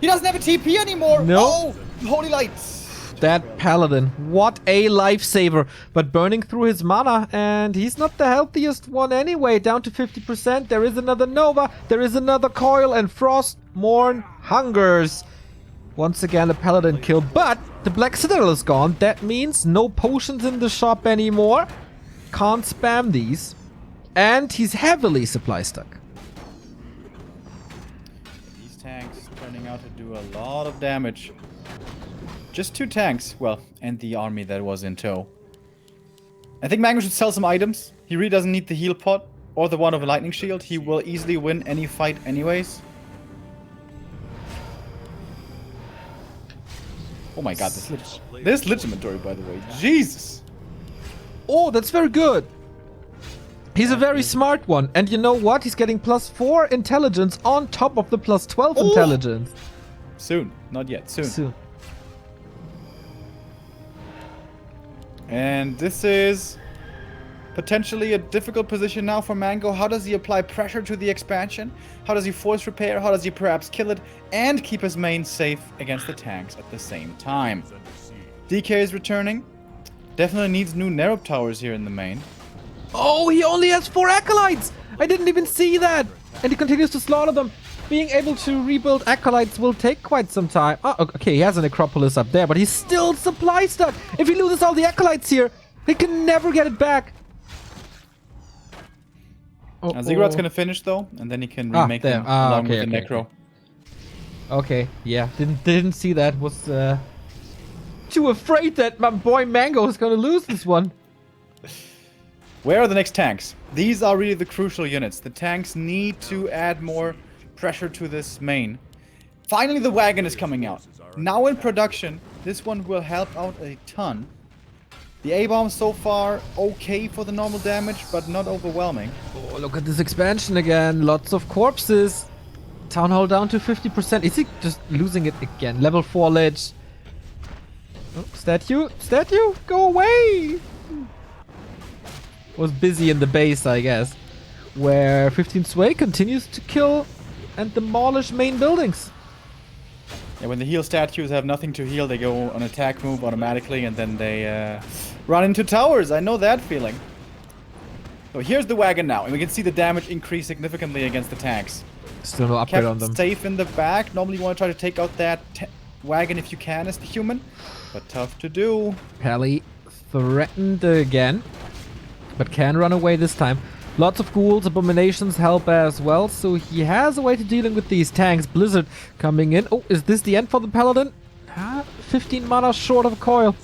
He doesn't have a TP anymore. No. Oh, holy lights. That Paladin, what a lifesaver, but burning through his mana, and he's not the healthiest one anyway, down to 50%. There is another Nova, there is another Coil, and Frostmourne hungers. Once again a Paladin kill, but the Black Citadel is gone. That means no potions in the shop anymore. Can't spam these. And he's heavily supply stuck. These tanks turning out to do a lot of damage. Just 2 tanks, well, and the army that was in tow. I think Mango should sell some items. He really doesn't need the heal pot or the one of a lightning shield. He will easily win any fight anyways. Oh my god, this lich inventory, by the way. Jesus! Oh, that's very good. He's a very smart one. And you know what? He's getting +4 intelligence on top of the +12 intelligence. Soon. Not yet. Soon. Soon. And this is potentially a difficult position now for Mango. How does he apply pressure to the expansion? How does he force repair? How does he perhaps kill it and keep his main safe against the tanks at the same time? DK is returning. Definitely needs new Nerub towers here in the main. Oh, he only has 4 Acolytes! I didn't even see that! And he continues to slaughter them. Being able to rebuild Acolytes will take quite some time. Oh, okay, he has a Necropolis up there, but he's still supply stuck. If he loses all the Acolytes here, he can never get it back. Ziggurat's gonna finish though, and then he can remake them along with the Necro. Okay, yeah, didn't see that. Was too afraid that my boy Mango is gonna lose this one. Where are the next tanks? These are really the crucial units. The tanks need to add more pressure to this main. Finally, the wagon is coming out. Now in production, This one will help out a ton. The A-bomb so far okay for the normal damage, but not overwhelming. Oh, look at this expansion again. Lots of corpses. Town Hall down to 50%. Is he just losing it again? Level 4 lich. Oh, statue. Statue, go away. Was busy in the base, I guess. Where 15 Sway continues to kill and demolish main buildings. Yeah, when the heal statues have nothing to heal, they go on attack move automatically, and then they run into towers. I know that feeling. So here's the wagon now, and we can see the damage increase significantly against the tanks. Still no upgrade Kept on them. safe in the back. Normally you want to try to take out that wagon if you can as the human, but tough to do. Pally threatened again, but can run away this time. Lots of ghouls, abominations help as well, so he has a way to dealing with these tanks. Blizzard coming in. Oh, is this the end for the paladin? 15 mana short of a coil.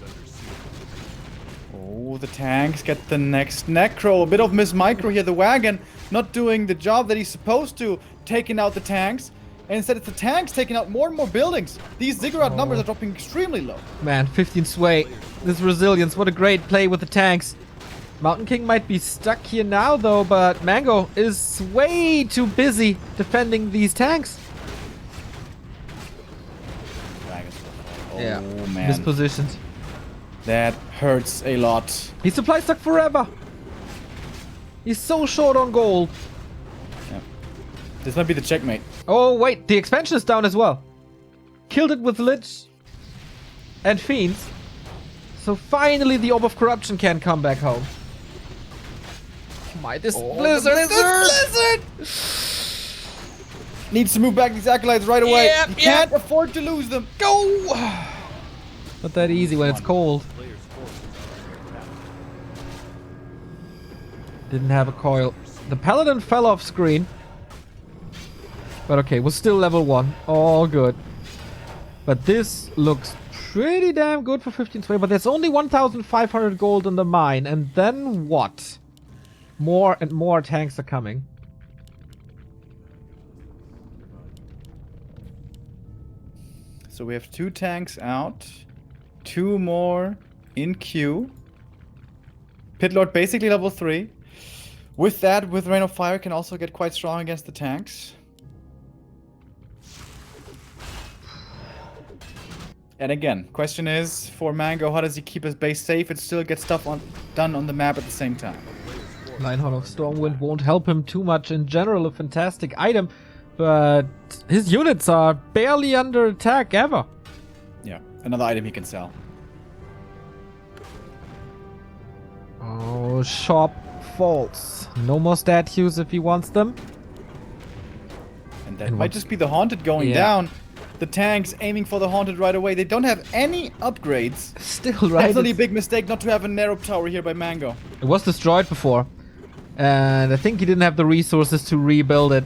Oh, the tanks get the next necro. A bit of Miss Micro here. The wagon not doing the job that he's supposed to, taking out the tanks. And instead it's the tanks taking out more and more buildings. These ziggurat numbers are dropping extremely low. Man, 15 Sway. This resilience, what a great play with the tanks. Mountain King might be stuck here now though, but Mango is way too busy defending these tanks. Oh, yeah, man. mispositioned. That hurts a lot. He's supply stuck forever. He's so short on gold. Yeah. This might be the checkmate. Oh wait, the expansion is down as well. Killed it with Lich and Fiends. So finally the Orb of Corruption can come back home. My, this Blizzard! Needs to move back these acolytes right away. Yep, He can't afford to lose them. Go! Not that easy when it's cold. Didn't have a coil. The Paladin fell off screen. But okay, was still level 1. All good. But this looks pretty damn good for 15 Sway. But there's only 1,500 gold in the mine. And then what? More and more tanks are coming. So we have 2 tanks out. 2 more in queue. Pitlord basically level 3. With that, with Rain of Fire, can also get quite strong against the tanks. And again, question is, for Mango, how does he keep his base safe and still get stuff done on the map at the same time? Linehorn of Stormwind won't help him too much in general, a fantastic item, but his units are barely under attack ever. Yeah, another item he can sell. Oh, shop false. No more statues if he wants them. And that might just be the Haunted going down. The tanks aiming for the Haunted right away. They don't have any upgrades. Still right. That's only a big mistake not to have a narrow tower here by Mango. It was destroyed before. And I think he didn't have the resources to rebuild it.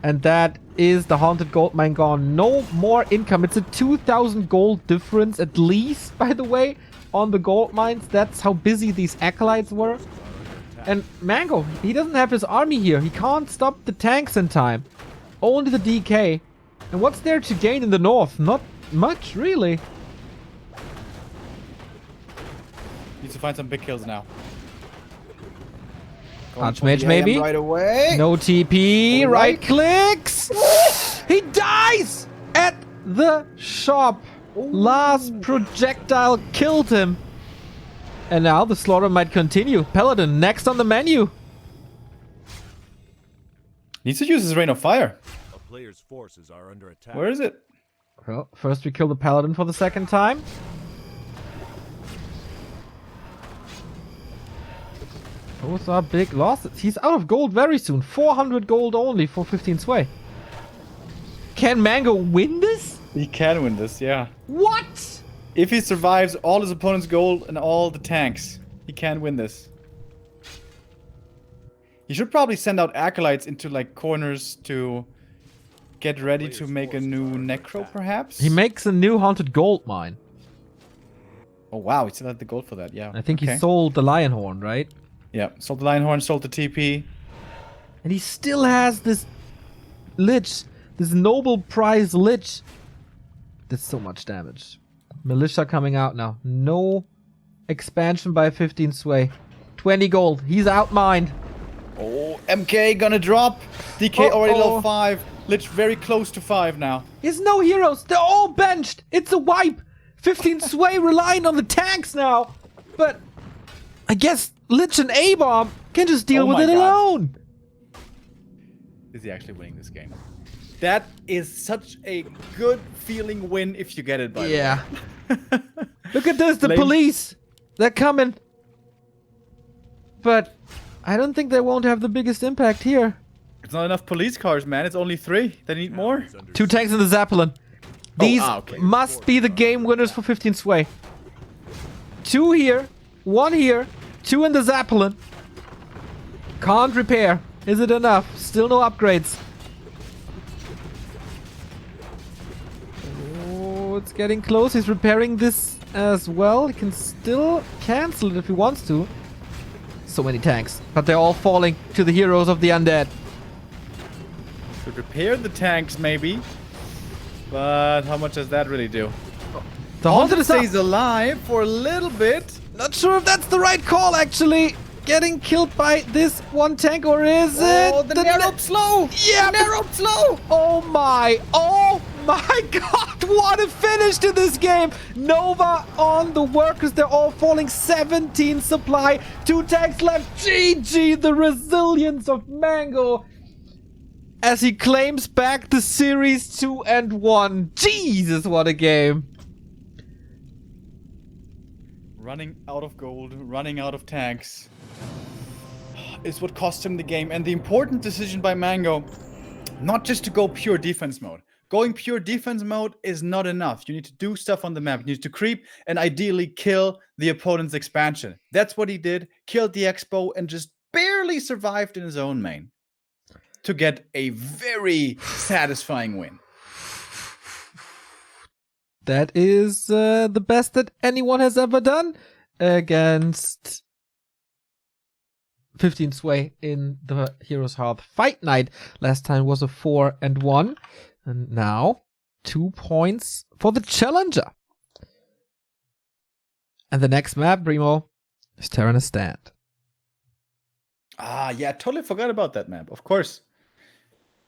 And that is the Haunted Gold Mine gone. No more income. It's a 2,000 gold difference at least, by the way, on the gold mines. That's how busy these acolytes were. And Mango, he doesn't have his army here. He can't stop the tanks in time. Only the DK. And what's there to gain in the north? Not much, really. Needs to find some big kills now. Archmage maybe? Right away. No TP. All Right right. clicks. He dies at the shop. Last projectile killed him. And now the slaughter might continue. Paladin next on the menu. Needs to use his Rain of Fire. A player's forces are under attack. Where is it? Well, first we kill the Paladin for the second time. Those are big losses. He's out of gold very soon. 400 gold only for 15 Sway. Can Mango win this? He can win this, yeah. What? If he survives all his opponent's gold and all the tanks, he can win this. He should probably send out acolytes into like corners to get ready to make a new necro, perhaps? He makes a new haunted gold mine. Oh wow, he still had the gold for that, yeah. I think he sold the lion horn, right? Yeah, sold the lion horn, sold the TP. And he still has this lich, this noble prize lich. That's so much damage. Militia coming out now. No expansion by 15 sway. 20 gold. He's outmined. Oh, MK gonna drop. DK already level 5. Lich very close to 5 now. There's no heroes. They're all benched. It's a wipe. 15 sway relying on the tanks now. But I guess Lich and A-Bomb can just deal with it alone. Is he actually winning this game? That is such a good feeling win if you get it, by the way. Look at this. The police. They're coming. But I don't think they won't have the biggest impact here. It's not enough police cars, man. It's only 3. They need more. 2 tanks in the Zeppelin. These must be the game winners for 15 sway. 2 here, 1 here, 2 in the Zeppelin. Can't repair. Is it enough? Still no upgrades. Oh, it's getting close. He's repairing this as well. He can still cancel it if he wants to. So many tanks, but they're all falling to the heroes of the undead. Could repair the tanks, maybe. But how much does that really do? The Haunted stays alive for a little bit. Not sure if that's the right call, actually. Getting killed by this one tank, or is it? Oh, the narrow slow! Yeah, narrow slow! Oh my god, what a finish to this game! Nova on the workers, they're all falling. 17 supply, 2 tanks left. GG, the resilience of Mango as he claims back the series 2 and 1. Jesus, what a game. Running out of gold, running out of tanks is what cost him the game. And the important decision by Mango, not just to go pure defense mode. Going pure defense mode is not enough. You need to do stuff on the map. You need to creep and ideally kill the opponent's expansion. That's what he did. Killed the Expo and just barely survived in his own main to get a very satisfying win. That is the best that anyone has ever done against 15 sway in the Heroes Hearth Fight Night. Last time was a 4 and 1. And now 2 points for the challenger. And the next map, Brimo, is Terran Stand. Ah, yeah, totally forgot about that map. Of course.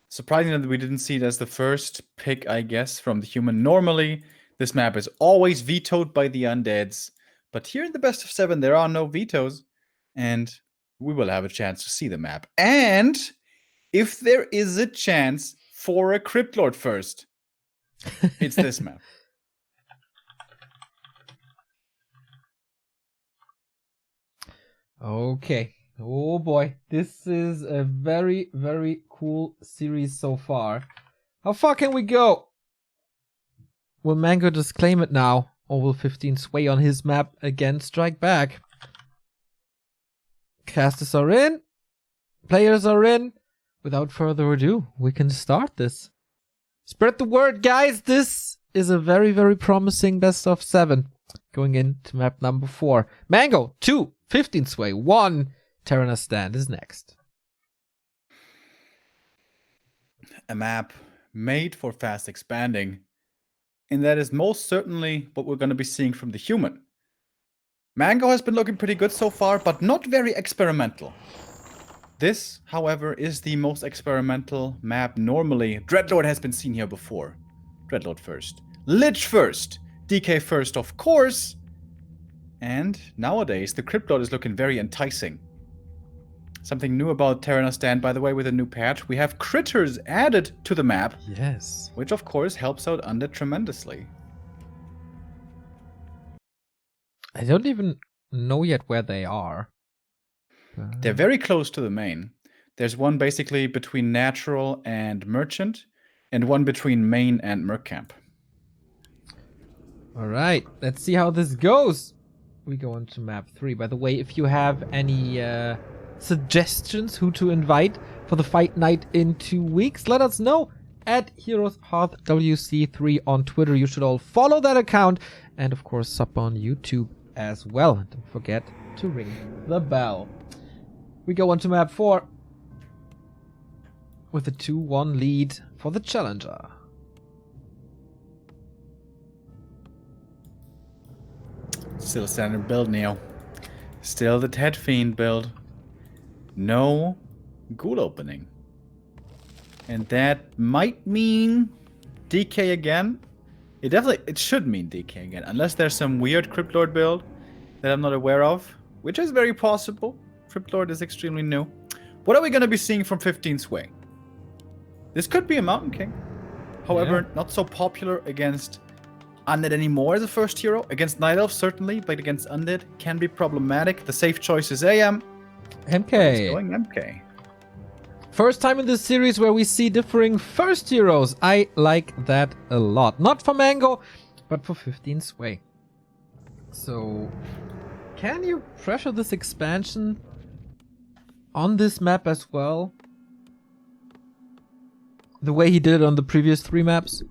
Surprising that we didn't see it as the first pick, I guess, from the human. Normally, this map is always vetoed by the undeads. But here in the best of 7, there are no vetoes. And we will have a chance to see the map. And if there is a chance for a Crypt Lord first, it's this map. Okay. Oh boy. This is a very, very cool series so far. How far can we go? Will Mango just claim it now? Or will 15 sway on his map again strike back? Casters are in. Players are in. Without further ado, we can start this. Spread the word, guys. This is a very, very promising best of 7. Going into map number 4. Mango, 2. 15 sway, 1. Terran Stand is next. A map made for fast expanding. And that is most certainly what we're going to be seeing from the human. Mango has been looking pretty good so far, but not very experimental. This, however, is the most experimental map normally. Dreadlord has been seen here before. Dreadlord first. Lich first. DK first, of course. And nowadays, the Crypt Lord is looking very enticing. Something new about Terran Stand, by the way, with a new patch. We have critters added to the map. Yes. Which, of course, helps out Undead tremendously. I don't even know yet where they are. They're very close to the main. There's one basically between Natural and Merchant, and one between Main and Merc Camp. Alright, let's see how this goes. We go on to map 3. By the way, if you have any suggestions who to invite for the fight night in 2 weeks, let us know at Heroes Hearth WC3 on Twitter. You should all follow that account and of course sub on YouTube as well. And don't forget to ring the bell. We go on to map 4 with a 2-1 lead for the challenger. Still a standard build, Neo. Still the Ted Fiend build. No ghoul opening. And that might mean DK again. It should mean DK again. Unless there's some weird Crypt Lord build that I'm not aware of. Which is very possible. Crypt Lord is extremely new. What are we going to be seeing from 15 Sway? This could be a Mountain King. However, not so popular against Undead anymore as a first hero. Against Night Elf, certainly, but against Undead can be problematic. The safe choice is AM. MK. Going MK. First time in this series where we see differing first heroes. I like that a lot. Not for Mango, but for 15 Sway. So, can you pressure this expansion on this map as well? The way he did it on the previous 3 maps?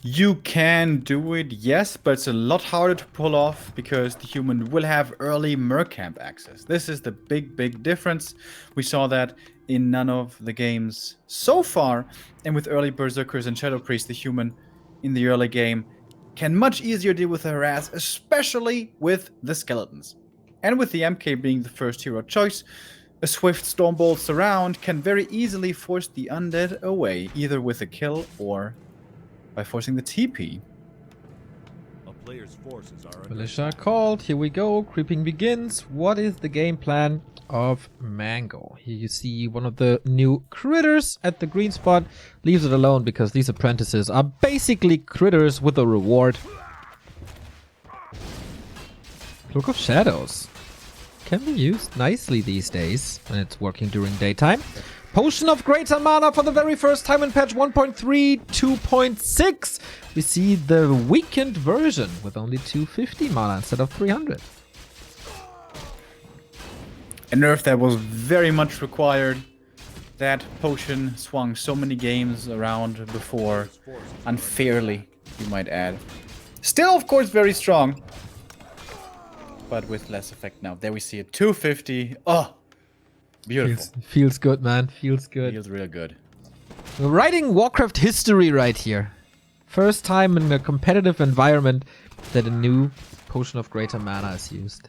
You can do it, yes, but it's a lot harder to pull off because the human will have early Mercamp access. This is the big difference. We saw that in none of the games so far, and with early Berserkers and Shadow Priest, the human in the early game can much easier deal with the harass, especially with the skeletons. And with the MK being the first hero choice, a swift Stormbolt surround can very easily force the Undead away, either with a kill or by forcing the TP. A player's forces are under Militia called. Here we go. Creeping begins. What is the game plan of Mango? Here you see one of the new critters at the green spot. Leaves it alone because these apprentices are basically critters with a reward. Cloak of Shadows can be used nicely these days when it's working during daytime. Potion of Greater Mana for the very first time in patch 1.3 2.6. We see the weakened version with only 250 mana instead of 300. A nerf that was very much required. That potion swung so many games around before. Unfairly, you might add. Still, of course, very strong. But with less effect now. There we see it. 250. Oh! Beautiful. Feels good, man. Feels good. Feels real good. We're writing Warcraft history right here. First time in a competitive environment that a new Potion of Greater Mana is used.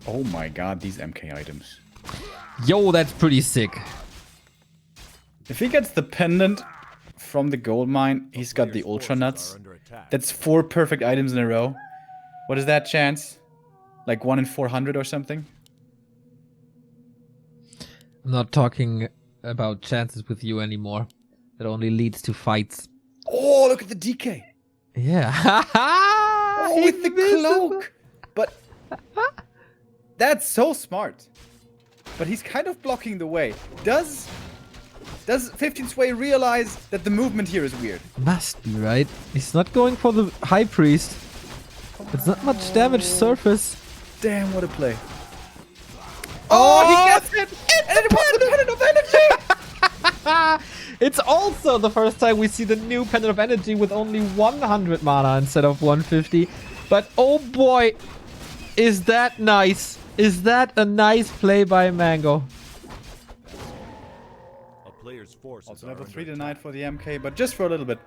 Oh my god, these MK items. Yo, that's pretty sick. If he gets the pendant from the gold mine, he's got the Ultra Nuts. That's 4 perfect items in a row. What is that chance? Like 1 in 400 or something? I'm not talking about chances with you anymore. That only leads to fights. Oh, look at the DK. Yeah. Oh, with the cloak. But that's so smart. But he's kind of blocking the way. Does 15 Sway realize that the movement here is weird? Must be, right? He's not going for the High Priest. It's not much damage surface. Damn, what a play. Oh, he gets it! And it was the Pendant of Energy! It's also the first time we see the new Pendant of Energy with only 100 mana instead of 150. But oh boy, is that nice. Is that a nice play by Mango? a player's forces Also are level under 3 tonight for the MK, but just for a little bit.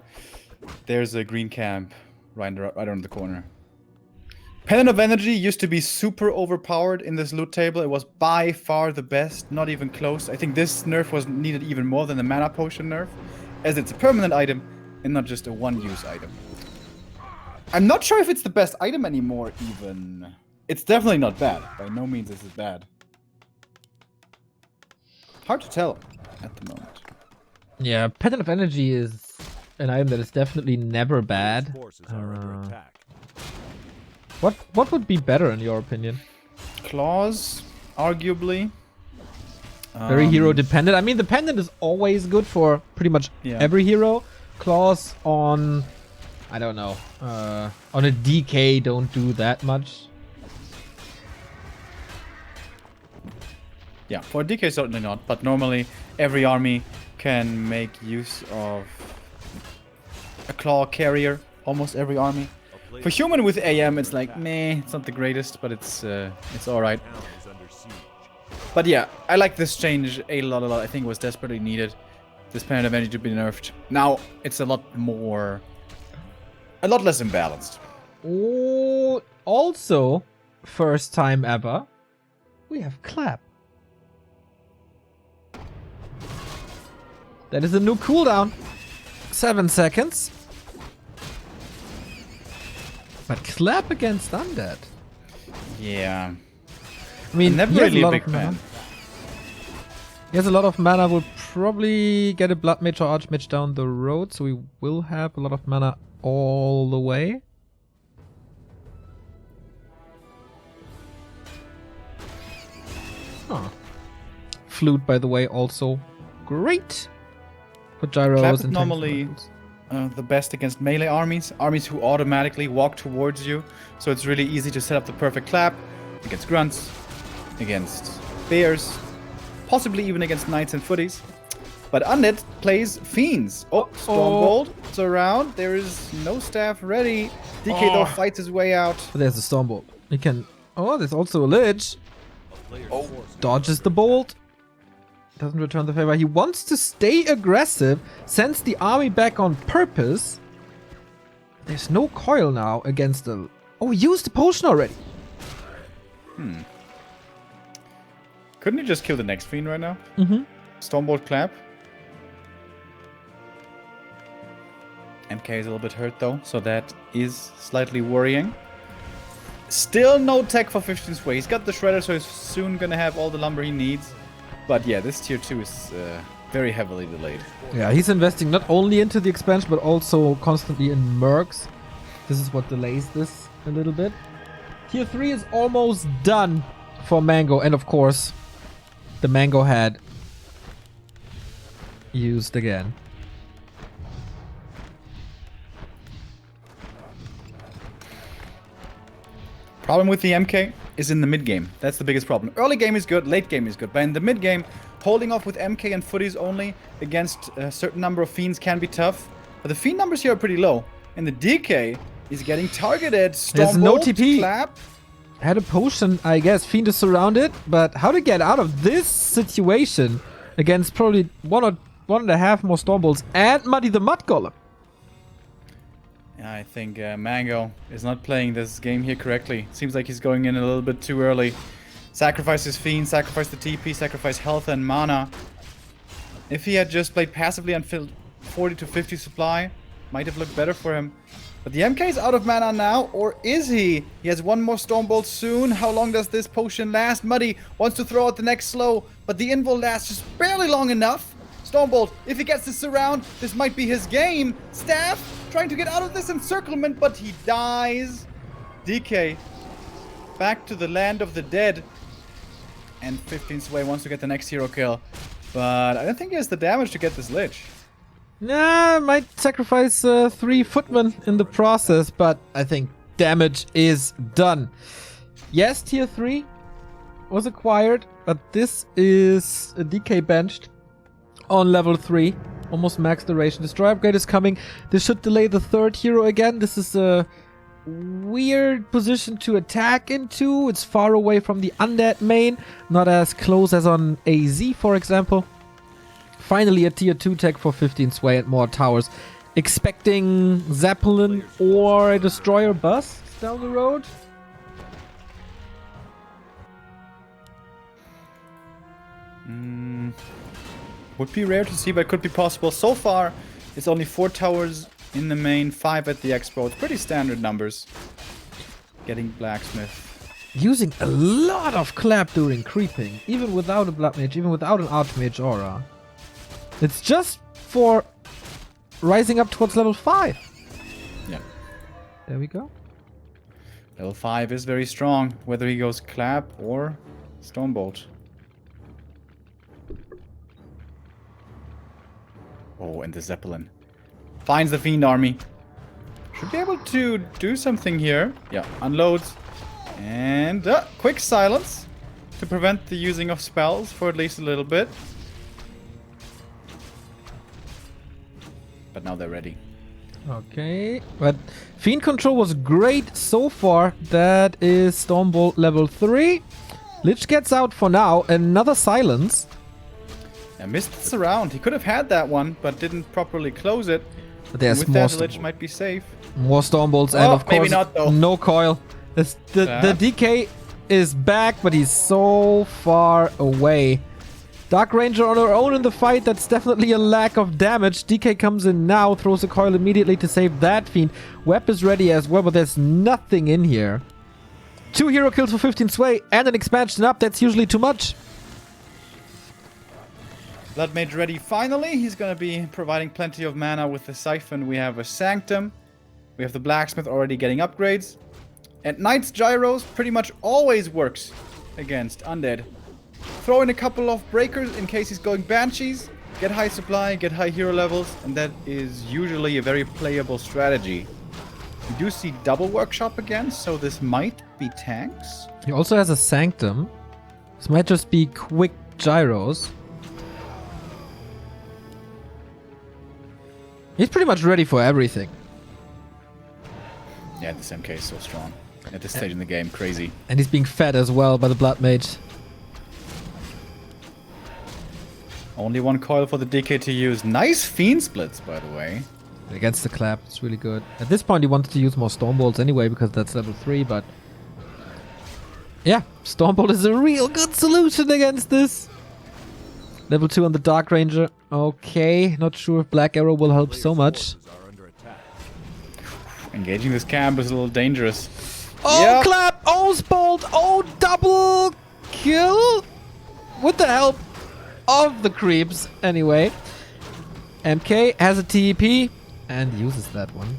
There's a green camp right around the corner. Pendant of Energy used to be super overpowered in this loot table. It was by far the best, not even close. I think this nerf was needed even more than the Mana Potion nerf, as it's a permanent item and not just a one-use item. I'm not sure if it's the best item anymore, even. It's definitely not bad. By no means is it bad. Hard to tell at the moment. Yeah, Pendant of Energy is an item that is definitely never bad. forces are under attack. What would be better in your opinion? Claws, arguably. Very hero dependent. I mean, the pendant is always good for pretty much every hero. Claws on, I don't know, on a DK don't do that much. Yeah, for DK certainly not, but normally every army can make use of a claw carrier. Almost every army. For human with AM, it's like meh, it's not the greatest, but it's all right. But yeah, I like this change a lot. I think it was desperately needed. This Pendant of Energy to be nerfed. Now it's a lot more a lot less imbalanced. Oh, also, first time ever, we have clap. That is a new cooldown. 7 seconds. But clap against Undead. Yeah. I mean, Never he has really a a lot big of mana. fan. He has a lot of mana. We'll probably get a Blood Mage or Archmage down the road, so we will have a lot of mana all the way. Huh. Flute, by the way, also great for gyros Clap is and normally the best against melee armies who automatically walk towards you. So it's really easy to set up the perfect clap against grunts, against bears, possibly even against knights and footies. But Undead plays fiends. Oh, Stormbolt is around. There is no staff ready. DK though fights his way out. But there's a Stormbolt. He can... Oh, there's also a Lich. A player's Oh. force is Dodges the bolt. Doesn't return the favor. He wants to stay aggressive. Sends the army back on purpose. There's no coil now against the... Oh, he used the potion already. Couldn't he just kill the next fiend right now? Mm-hmm. Stormbolt clap. MK is a little bit hurt though, so that is slightly worrying. Still no tech for 15 Sway. He's got the shredder, so he's soon gonna have all the lumber he needs. But yeah, this tier 2 is very heavily delayed. Yeah, he's investing not only into the expansion, but also constantly in mercs. This is what delays this a little bit. Tier 3 is almost done for Mango. And of course, the Mango head used again. Problem with the MK is in the mid game. That's the biggest problem. Early game is good, late game is good. But in the mid game, holding off with MK and footies only against a certain number of fiends can be tough. But the fiend numbers here are pretty low. And the DK is getting targeted. There's no Stormbolt, TP. clap. Had a potion, I guess. Fiend is surrounded. But how to get out of this situation against probably one and a half more Stormbolts and Muddy the Mud Golem? I think Mango is not playing this game here correctly. Seems like he's going in a little bit too early. Sacrifice his fiend, sacrifice the TP, sacrifice health and mana. If he had just played passively and filled 40 to 50 supply, might have looked better for him. But the MK is out of mana now, or is he? He has one more Stormbolt soon. How long does this potion last? Muddy wants to throw out the next slow, but the invul lasts just barely long enough. Stormbolt, if he gets this around, this might be his game. Staff trying to get out of this encirclement, but he dies. DK back to the land of the dead. And 15 Sway wants to get the next hero kill. But I don't think he has the damage to get this Lich. Nah, might sacrifice 3 footmen in the process, but I think damage is done. Yes, tier 3 was acquired, but this is a DK benched on level 3. Almost max duration. Destroy upgrade is coming. This should delay the 3rd hero again. This is a weird position to attack into. It's far away from the Undead main. Not as close as on AZ, for example. Finally, a tier 2 tech for 15 Sway and more towers. Expecting Zeppelin or a Destroyer bus down the road. Would be rare to see, but could be possible. So far, it's only 4 towers in the main, 5 at the expo. It's pretty standard numbers. Getting Blacksmith. Using a lot of clap during creeping, even without a Blood Mage, even without an Archmage aura. It's just for rising up towards level 5. Yeah. There we go. Level 5 is very strong, whether he goes Clap or Stormbolt. Oh, and the Zeppelin. Finds the Fiend army. Should be able to do something here. Yeah, unloads. And quick silence to prevent the using of spells for at least a little bit. But now they're ready. Okay, but Fiend control was great so far. That is Stormbolt level 3. Lich gets out for now. Another silence. Yeah, missed the surround. He could have had that one, but didn't properly close it. But there's With more that, Lich might be safe. more storm bolts, and of course, maybe not, though. no coil. The DK is back, but he's so far away. Dark Ranger on her own in the fight, that's definitely a lack of damage. DK comes in now, throws a coil immediately to save that fiend. Web is ready as well, but there's nothing in here. 2 hero kills for 15 sway and an expansion up, that's usually too much. Blood Mage ready finally. He's gonna be providing plenty of mana with the Siphon. We have a Sanctum. We have the Blacksmith already getting upgrades. And Knight's Gyros pretty much always works against Undead. Throw in a couple of breakers in case he's going Banshees. Get high supply, get high hero levels, and that is usually a very playable strategy. We do see double workshop again, so this might be tanks. He also has a Sanctum. This might just be quick gyros. He's pretty much ready for everything. Yeah, this MK is so strong. At this stage in the game, crazy. And he's being fed as well by the Blood Mage. Only one coil for the DK to use. Nice Fiend splits, by the way. Against the clap, it's really good. At this point, he wanted to use more Stormbolts anyway, because that's level 3, but... yeah, Stormbolt is a real good solution against this. Level 2 on the Dark Ranger. Okay, not sure if Black Arrow will help so much. Engaging this camp is a little dangerous. Oh, Yep. clap! Oh, Spolt! Oh, double kill! With the help of the creeps, anyway. MK has a TEP and uses that one.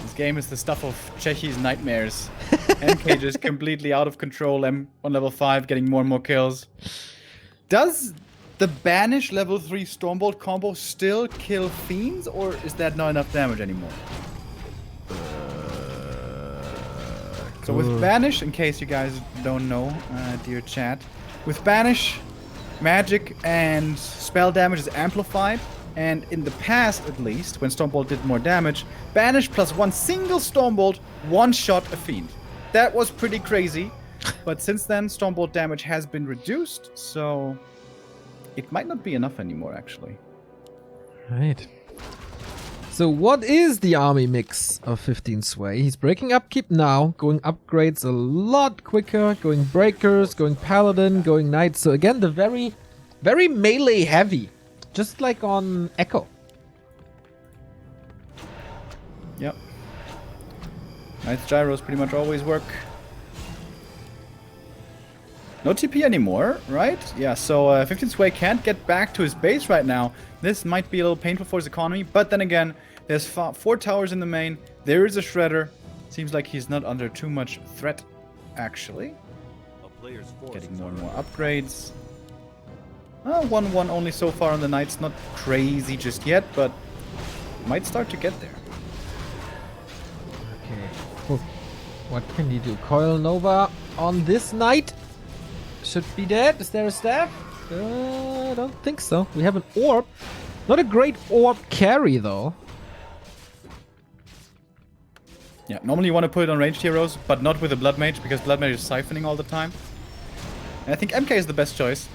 This game is the stuff of Czechi's nightmares. MK just completely out of control. M on level 5 getting more and more kills. Does the Banish level 3 Stormbolt combo still kill Fiends, or is that not enough damage anymore? So with Banish, in case you guys don't know, dear chat, with Banish, magic and spell damage is amplified, and in the past at least, when Stormbolt did more damage, Banish plus one single Stormbolt one-shot a Fiend. That was pretty crazy, but since then Stormbolt damage has been reduced, so it might not be enough anymore actually. Right. So what is the army mix of 15 sway? He's breaking upkeep now, going upgrades a lot quicker, going breakers, going paladin, going knight. So again, the very melee heavy, just like on Echo. Yep. Knight's Gyros pretty much always work. No TP anymore, right? Yeah, so 15 Sway can't get back to his base right now. This might be a little painful for his economy, but then again, there's 4 towers in the main. There is a Shredder. Seems like he's not under too much threat, actually. Getting more and more upgrades. 1-1 only so far on the Knights. Not crazy just yet, but might start to get there. Okay. What can he do? Coil Nova on this knight. Should be dead. Is there a staff? I don't think so. We have an orb. Not a great orb carry, though. Yeah, normally you want to put it on ranged heroes, but not with a Blood Mage, because Blood Mage is siphoning all the time. And I think MK is the best choice.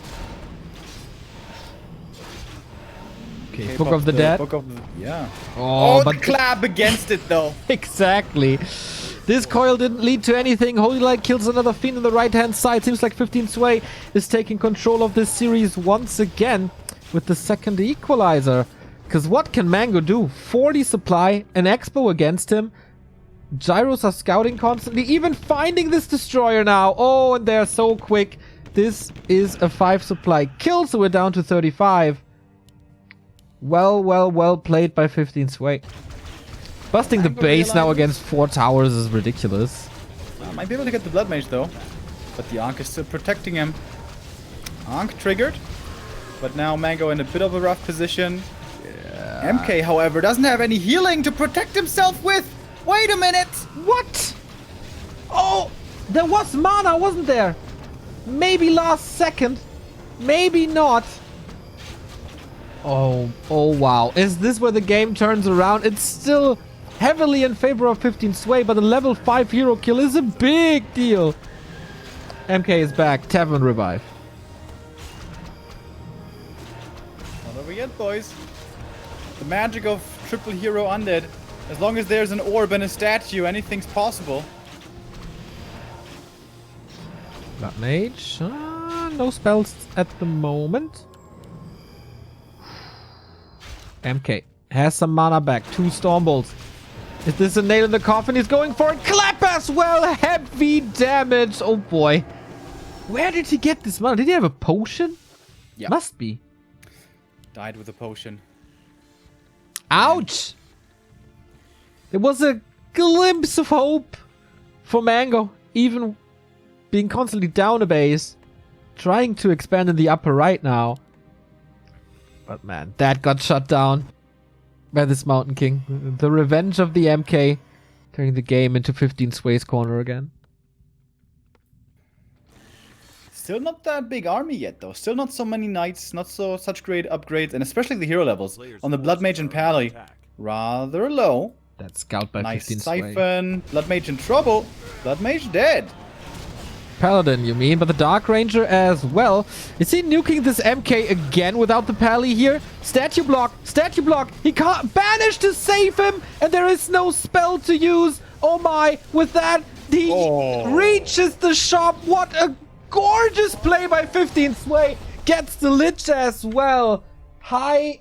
Okay, Book of the Dead. Book of the, yeah. Oh, but the clap against it, though. Exactly. This coil didn't lead to anything. Holy Light kills another fiend on the right-hand side. Seems like 15 Sway is taking control of this series once again with the second equalizer. Because what can Mango do? 40 supply, an Expo against him. Gyros are scouting constantly, even finding this destroyer now. Oh, and they're so quick. This is a 5 supply kill, so we're down to 35. Well played by 15 Sway. Busting the base now against 4 towers is ridiculous. Might be able to get the Blood Mage though. But the Ankh is still protecting him. Ankh triggered. But now Mango in a bit of a rough position. Yeah. MK, however, doesn't have any healing to protect himself with. Wait a minute! What? Oh! There was mana, wasn't there? Maybe last second. Maybe not. Oh wow. Is this where the game turns around? It's still heavily in favor of 15 Sway, but a level 5 hero kill is a big deal. MK is back. Tavern revive. What do we get, boys? The magic of triple hero undead. As long as there's an orb and a statue, anything's possible. Blood Mage. No spells at the moment. MK has some mana back. 2 Storm Bolts. Is this a nail in the coffin? He's going for it. Clap as well. Heavy damage. Oh boy. Where did he get this mana? Did he have a potion? Yeah. Must be. Died with a potion. Ouch. There was a glimpse of hope for Mango. Even being constantly down a base. Trying to expand in the upper right now. But man, that got shut down by this Mountain King. The revenge of the MK, turning the game into 15 Sway's corner again. Still not that big army yet, though. Still not so many knights, not such great upgrades, and especially the hero levels on the Blood Mage and Pally, rather low. That scout by Nice 15 Sway. Siphon, Blood Mage in trouble, Blood Mage dead. Paladin, you mean, but the Dark Ranger as well. Is he nuking this MK again without the Pally here? Statue block, statue block. He can't banish to save him, and there is no spell to use. Oh my, with that, he reaches the shop. What a gorgeous play by 15 Sway. Gets the Lich as well. High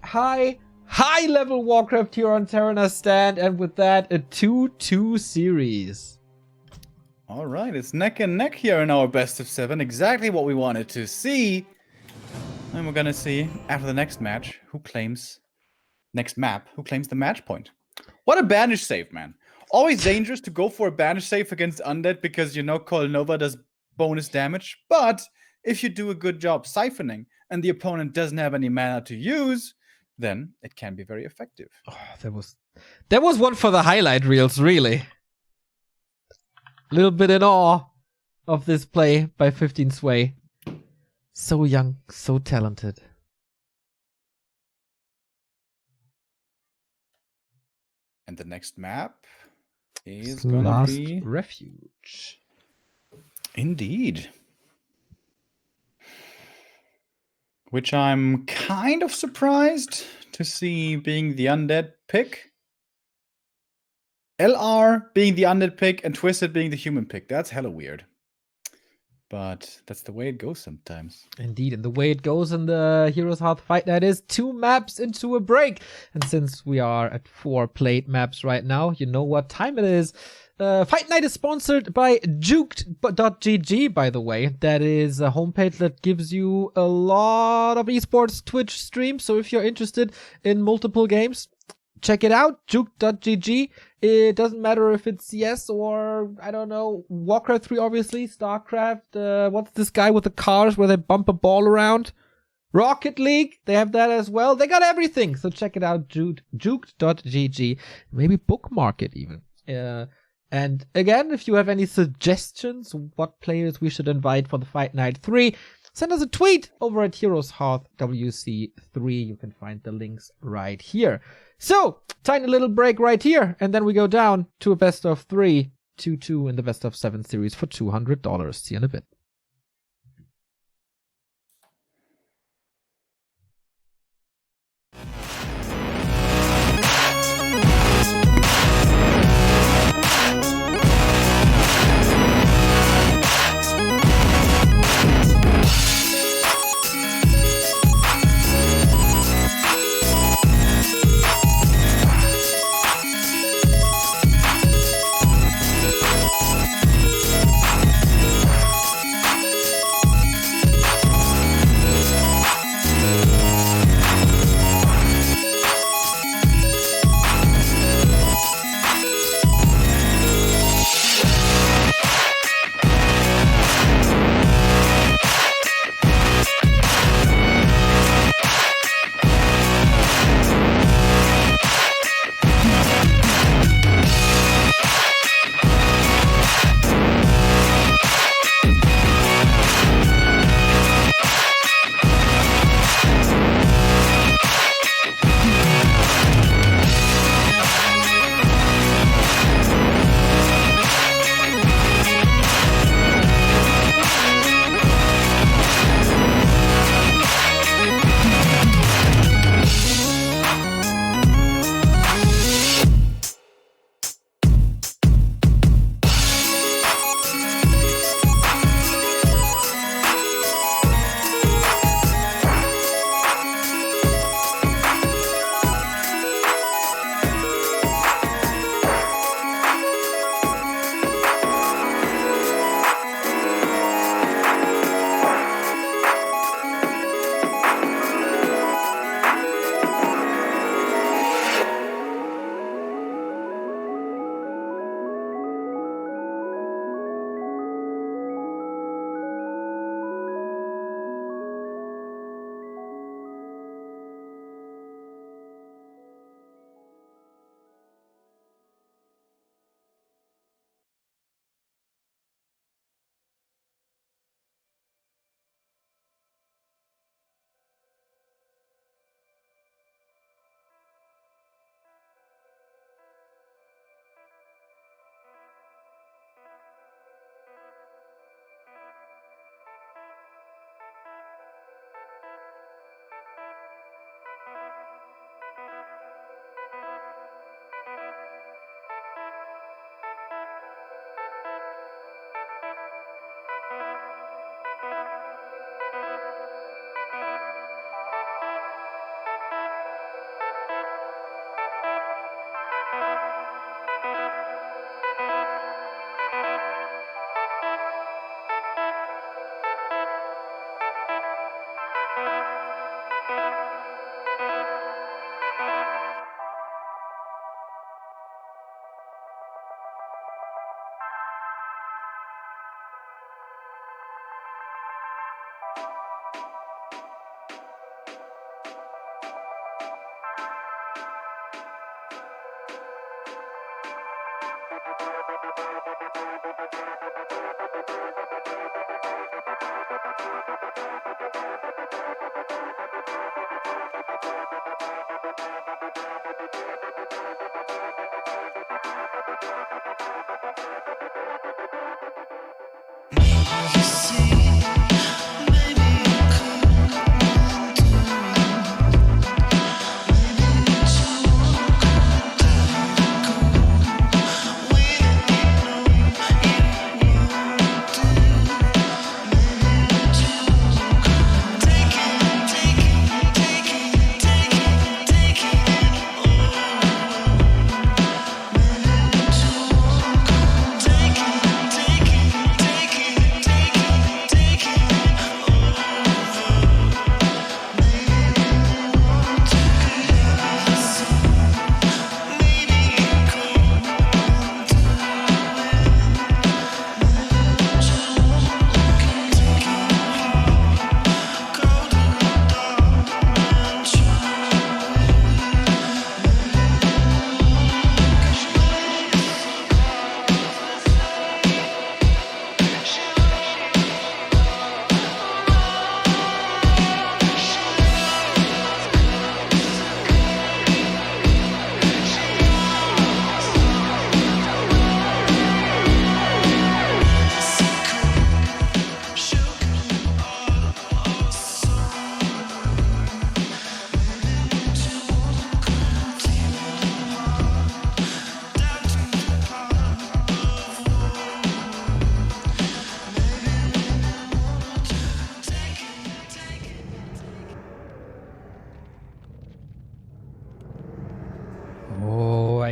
level Warcraft here on Terrana stand, and with that, a 2-2 series. All right, it's neck and neck here in our best of 7. Exactly what we wanted to see. And we're gonna see after the next match who claims next map who claims the match point. What a banish save, man! Always dangerous to go for a banish save against Undead because you know Call Nova does bonus damage. But if you do a good job siphoning and the opponent doesn't have any mana to use, then it can be very effective. Oh, there was one for the highlight reels, really. A little bit in awe of this play by 15 Sway. So young, so talented. And the next map is gonna be Refuge. Indeed. Which I'm kind of surprised to see being the Undead pick. LR being the Undead pick and Twisted being the human pick. That's hella weird. But that's the way it goes sometimes. Indeed, and the way it goes in the Heroes Hearth Fight Night is 2 maps into a break. And since we are at 4 played maps right now, you know what time it is. Fight Night is sponsored by juked.gg, by the way. That is a homepage that gives you a lot of esports Twitch streams. So if you're interested in multiple games, check it out, juked.gg. It doesn't matter if it's CS or, I don't know, Warcraft 3, obviously, StarCraft, what's this guy with the cars where they bump a ball around? Rocket League, they have that as well. They got everything, so check it out, juked.gg. Maybe bookmark it even. And again, if you have any suggestions, what players we should invite for the Fight Night 3, send us a tweet over at Heroes Hearth WC3. You can find the links right here. So, tiny little break right here, and then we go down to a best of 3, 2-2 in the best of 7 series for $200. See you in a bit.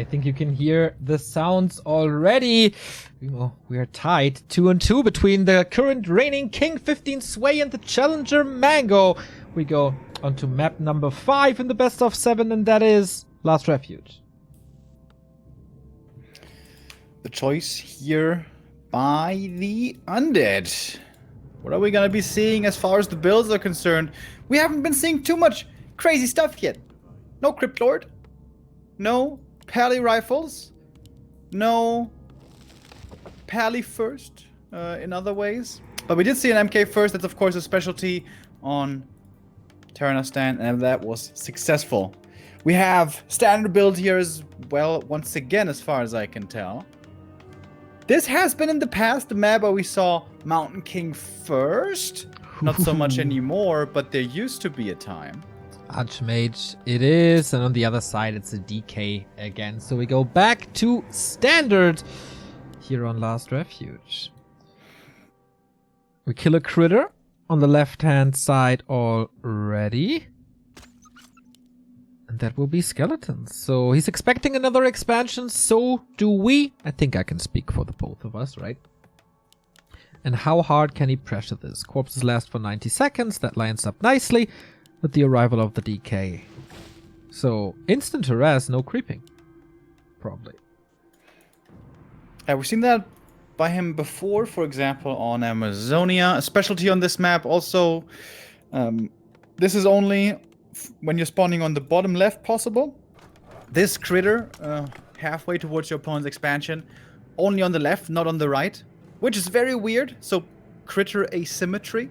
I think you can hear the sounds already. We are tied 2-2 between the current reigning King 15 Sway and the challenger Mango. We go on to map number 5 in the best of 7, and that is Last Refuge. The choice here by the Undead. What are we going to be seeing as far as the builds are concerned? We haven't been seeing too much crazy stuff yet. No Crypt Lord. No Pally Rifles. No Pally First in other ways. But we did see an MK First. That's of course a specialty on Terranistan, and that was successful. We have standard build here as well, once again, as far as I can tell. This has been in the past the map where we saw Mountain King first. Not so much anymore, but there used to be a time. Archmage it is, and on the other side it's a DK again. So we go back to standard here on Last Refuge. We kill a critter on the left-hand side already. And that will be skeletons. So he's expecting another expansion, so do we. I think I can speak for the both of us, right? And how hard can he pressure this? Corpses last for 90 seconds. That lines up nicely with the arrival of the DK. So instant harass, no creeping. Probably. We've seen that by him before, for example, on Amazonia. A specialty on this map also. This is only when you're spawning on the bottom left possible. This critter, halfway towards your opponent's expansion, only on the left, not on the right, which is very weird. So critter asymmetry.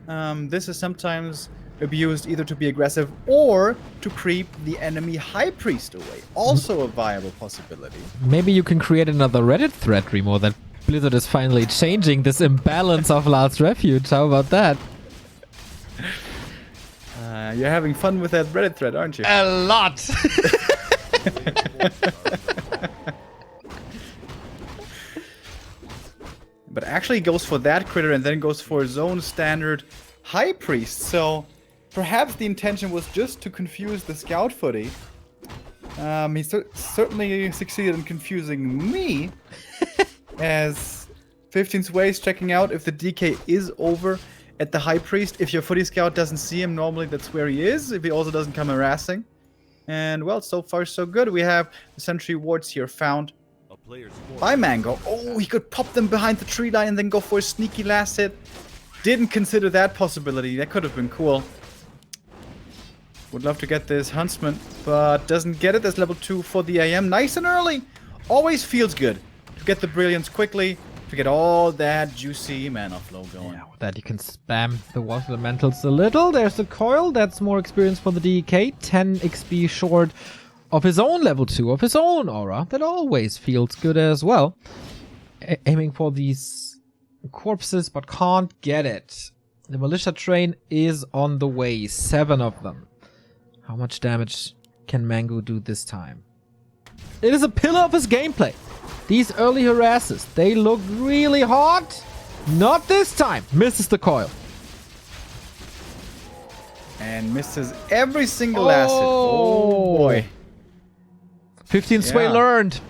This is sometimes abused either to be aggressive or to creep the enemy high priest away. Also a viable possibility. Maybe you can create another Reddit thread, Remo, that Blizzard is finally changing this imbalance of Last Refuge. How about that? You're having fun with that Reddit thread, aren't you? A lot! But actually goes for that critter and then goes for his own standard high priest. So perhaps the intention was just to confuse the scout footy. He certainly succeeded in confusing me. As 15's Ways checking out if the DK is over at the high priest. If your footy scout doesn't see him, normally that's where he is. If he also doesn't come harassing. And well, so far so good. We have the sentry wards here found by Mango. Oh, he could pop them behind the tree line and then go for a sneaky last hit. Didn't consider that possibility. That could have been cool. Would love to get this Huntsman, but doesn't get it. There's level 2 for the AM. Nice and early. Always feels good to get the brilliance quickly, to get all that juicy mana flow going. Yeah, with that you can spam the water elementals a little. There's the coil. That's more experience for the DK. 10 XP short of his own level 2, of his own aura. That always feels good as well. Aiming for these corpses, but can't get it. The militia train is on the way. 7 of them. How much damage can Mango do this time? It is a pillar of his gameplay. These early harasses, they look really hot. Not this time. Misses the coil. And misses every single acid. Oh boy. 15 sway Yeah. learned.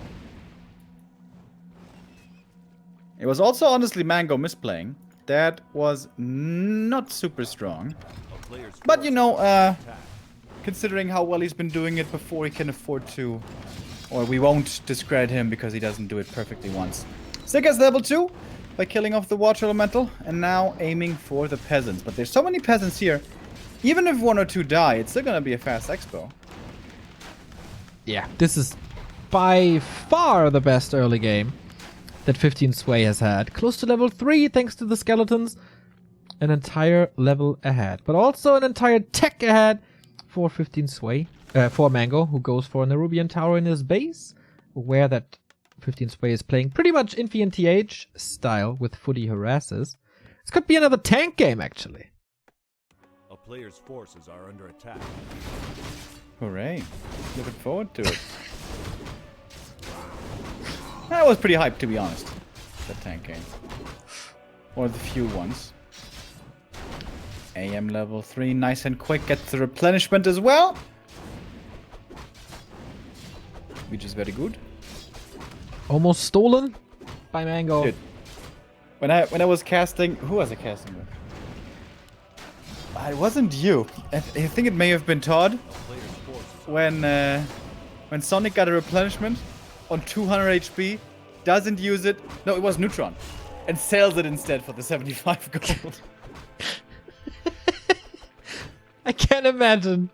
It was also honestly Mango misplaying. That was not super strong. A player's But you know, attack. considering how well he's been doing it before, he can afford to. Or we won't discredit him because he doesn't do it perfectly once. Sick as level 2 by killing off the water elemental. And now aiming for the peasants. But there's so many peasants here. Even if 1 or 2 die, it's still gonna be a fast expo. Yeah, this is by far the best early game that 15 Sway has had. Close to level 3 thanks to the skeletons. An entire level ahead. But also an entire tech ahead for 15 Sway. For Mango, who goes for an Nerubian Tower in his base. Where that 15 Sway is playing pretty much Infi and TH style with footy harasses. This could be another tank game, actually. A player's forces are under attack. Hooray. Looking forward to it. That was pretty hyped, to be honest. That tank game. One of the few ones. AM level 3, nice and quick. Gets the replenishment as well. Which is very good. Almost stolen by Mango. Dude, when I was casting, who was I casting with? It wasn't you. I think it may have been Todd. A player's forces When Sonic got a replenishment on 200 HP, doesn't use it. No, it was Neutron, and sells it instead for the 75 gold. I can't imagine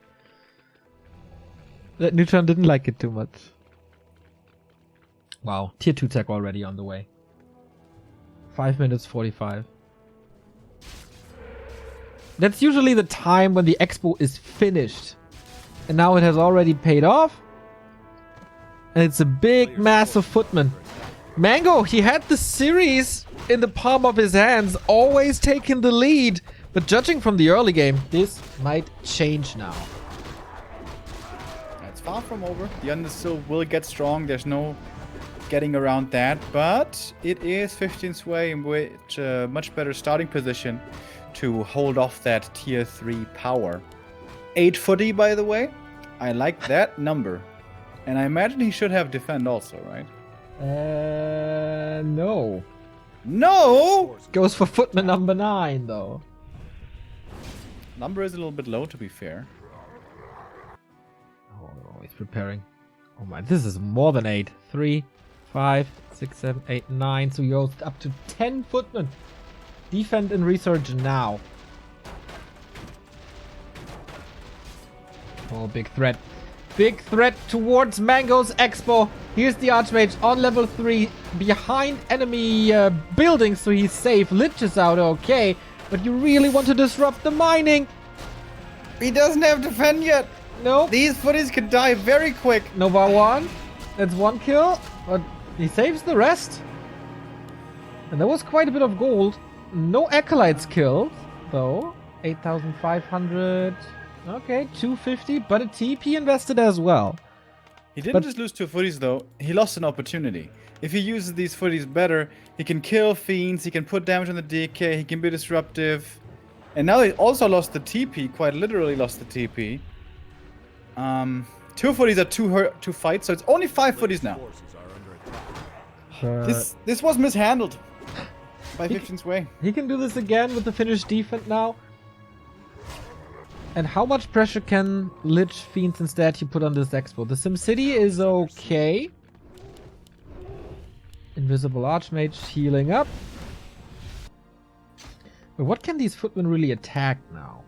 that Neutron didn't like it too much. Wow, tier 2 tech already on the way. 5 minutes 45. That's usually the time when the expo is finished. And now it has already paid off. And it's a big, massive footman. Mango, he had the series in the palm of his hands, always taking the lead. But judging from the early game, this might change now. It's far from over. The Undead still will get strong. There's no getting around that. But it is 15 Sway in which much better starting position to hold off that tier 3 power. 8 footy, by the way. I like that number. And I imagine he should have defend also, right? No. No! Goes for footman number 9, though. Number is a little bit low, to be fair. Oh, he's preparing. Oh my, this is more than 8. 3, 5, 6, 7, 8, 9. So he goes up to 10 footmen. Defend and research now. Oh, big threat. Big threat towards Mango's Expo. Here's the Archmage on level 3 behind enemy buildings, so he's safe. Lich is out okay, but you really want to disrupt the mining. He doesn't have defend yet. No. These footies could die very quick. Nova 1. That's 1 kill, but he saves the rest. And there was quite a bit of gold. No acolytes killed, though. 8,500. Okay, 250, but a TP invested as well. He didn't just lose 2 footies, though. He lost an opportunity. If he uses these footies better, he can kill fiends, he can put damage on the DK, he can be disruptive. And now he also lost the TP, quite literally lost the TP. 2 footies are 2 fights, so it's only 5 footies now. Forces are under attack. This was mishandled by 15 Sway. He can do this again with the finished defense now. And how much pressure can Lich Fiends instead he put on this expo? The SimCity is okay. Invisible Archmage healing up. But what can these footmen really attack now?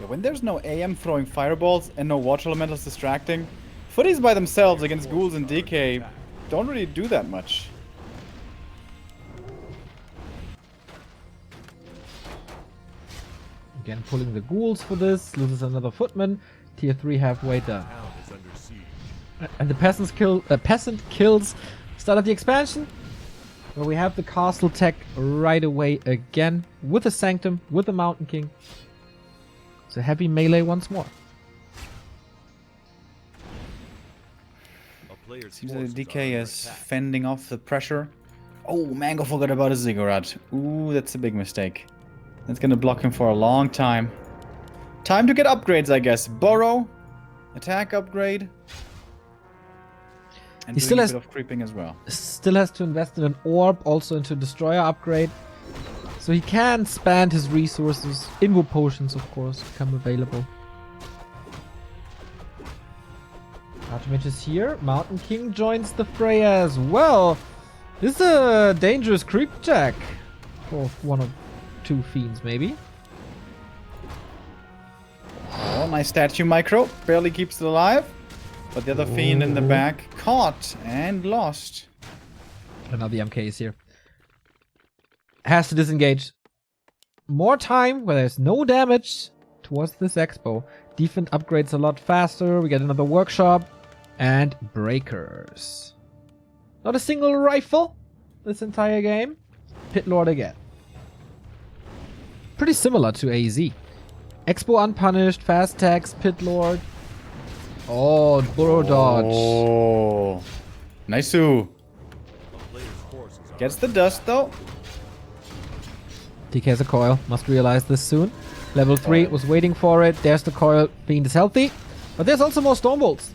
Yeah, when there's no AM throwing fireballs and no water elementals distracting, Footies by themselves against ghouls and DK don't really do that much. Again, pulling the ghouls for this. Loses another footman. Tier 3 halfway done. Town is under siege. And the peasant kills start of the expansion, where we have the castle tech right away again with the sanctum, with the Mountain King. So heavy melee once more. A player's Seems forces that the are DK under is attack. fending off the pressure. Oh, Mango forgot about his ziggurat. Ooh, that's a big mistake. That's gonna block him for a long time. Time to get upgrades, I guess. Burrow, attack upgrade. And He doing still a has- bit of creeping as well. Still has to invest in an orb, also into destroyer upgrade. So he can spend his resources. Invo potions, of course, become available. Archmage is here. Mountain King joins the fray as well. This is a dangerous creep jack. For one or two fiends, maybe. Oh, nice statue micro. Barely keeps it alive. But the other fiend in the back caught and lost. Another MK is here. Has to disengage. More time where there's no damage towards this expo. Defense upgrades a lot faster. We get another workshop. And breakers. Not a single rifle this entire game. Pit Lord again. Pretty similar to AZ. Expo unpunished, fast tags, Pit Lord. Oh, burrow dodge. Oh, nice. A player's forces are Gets the dust though. DK has a coil. Must realize this soon. Level 3 was waiting for it. There's the coil. Fiend is healthy. But there's also more storm bolts.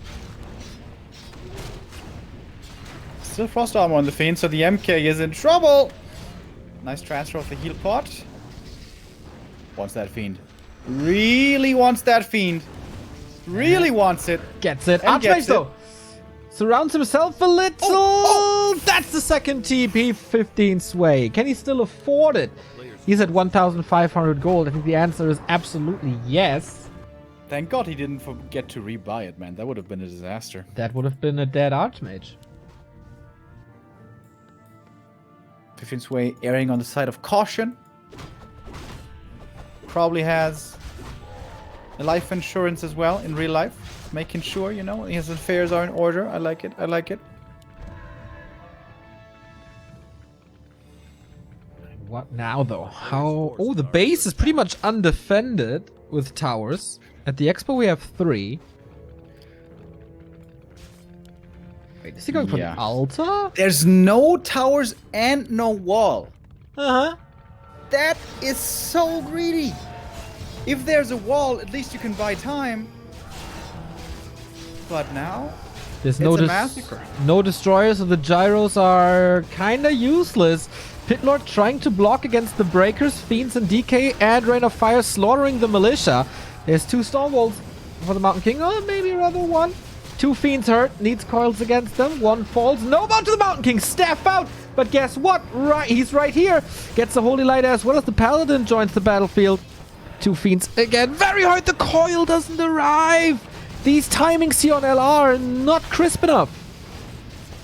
Still frost armor on the fiend, so the MK is in trouble. Nice transfer of the heal pot. Wants that fiend. Really wants that fiend. Really wants it. Gets it. And Archmage gets it. though. Surrounds himself a little. Oh, That's the second TP 15 sway. Can he still afford it? He's at 1,500 gold. I think the answer is absolutely yes. Thank God he didn't forget to rebuy it, man. That would have been a disaster. That would have been a dead Archmage. 15 Sway erring on the side of caution. Probably has a life insurance as well in real life. Making sure, you know, his affairs are in order. I like it. I like it. What now though? How? Oh, the base is pretty much undefended with towers. At the expo we have 3. Wait, is he going for Yeah. an altar? There's no towers and no wall. Uh-huh. That is so greedy. If there's a wall, at least you can buy time. But now, There's it's a massacre. no destroyers, so the gyros are kinda useless. Pitlord trying to block against the breakers, fiends and DK, and Rain of Fire slaughtering the militia. There's 2 storm bolts for the Mountain King. Oh, maybe rather 1. 2 fiends hurt, needs coils against them. 1 falls. No bound to the Mountain King. Staff out. But guess what? He's right here. Gets the Holy Light as well as the Paladin joins the battlefield. 2 fiends again. Very hard. The coil doesn't arrive. These timings here on LR are not crisp enough.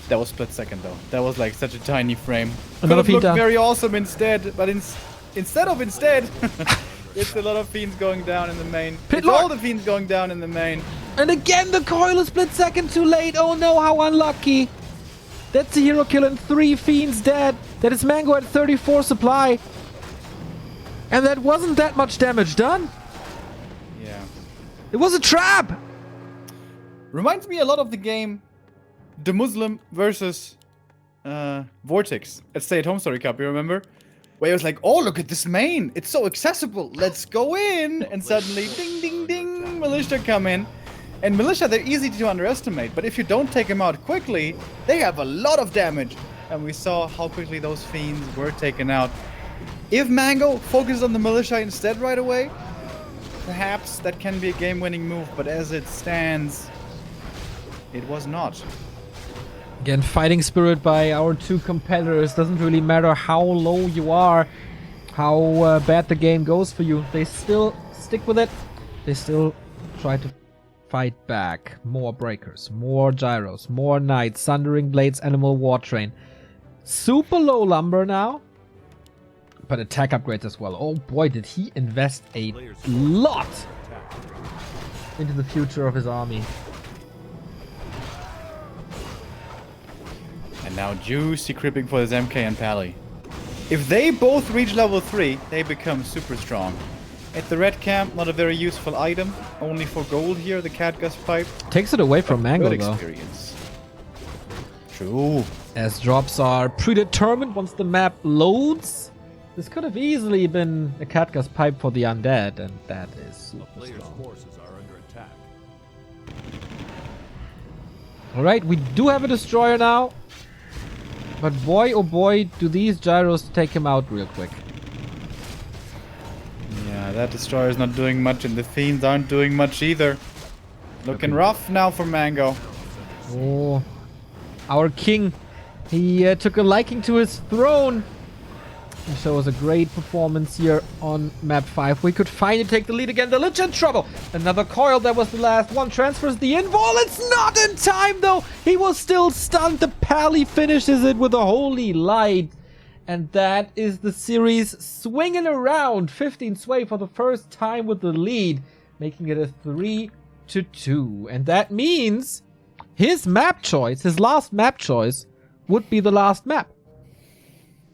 That was split second though. That was like such a tiny frame. Could Another have looked Peter. very awesome instead, but instead, it's a lot of fiends going down in the main. Pit It's Lord. all the fiends going down in the main. And again, the coil is split second too late. Oh no, how unlucky. That's a hero kill and 3 fiends dead. That is Mango at 34 supply. And that wasn't that much damage done. Yeah. It was a trap. Reminds me a lot of the game The Muslim versus Vortex at Stay at Home Story Cup, you remember? Where it was like, oh, look at this main. It's so accessible. Let's go in. And suddenly, ding, ding, ding, militia come in. And militia, they're easy to underestimate. But if you don't take them out quickly, they have a lot of damage. And we saw how quickly those fiends were taken out. If Mango focuses on the militia instead right away, perhaps that can be a game-winning move. But as it stands, it was not. Again, fighting spirit by our 2 competitors. Doesn't really matter how low you are, how bad the game goes for you. They still stick with it. They still try to Fight back. More breakers. More gyros. More knights. Sundering blades. Animal war train. Super low lumber now. But attack upgrades as well. Oh boy, did he invest a lot into the future of his army. And now Juicy creeping for his MK and Pally. If they both reach level 3, they become super strong. At the red camp, not a very useful item. Only for gold here, the Catgus pipe. Takes it away from Mango Good though. experience. True. As drops are predetermined once the map loads. This could have easily been a Catgus pipe for the Undead, and that is The player's forces are under attack. Alright, we do have a destroyer now. But boy, oh boy, do these gyros take him out real quick. Yeah, that destroyer is not doing much, and the fiends aren't doing much either. Looking rough now for Mango. Oh, our king. He took a liking to his throne. He shows a great performance here on map 5. We could finally take the lead again. The Lich in trouble. Another coil. That was the last one. Transfers the invul. It's not in time though. He was still stunned. The Pally finishes it with a holy light. And that is the series swinging around. 15 Sway for the first time with the lead, making it a 3-2. And that means his map choice, his last map choice, would be the last map.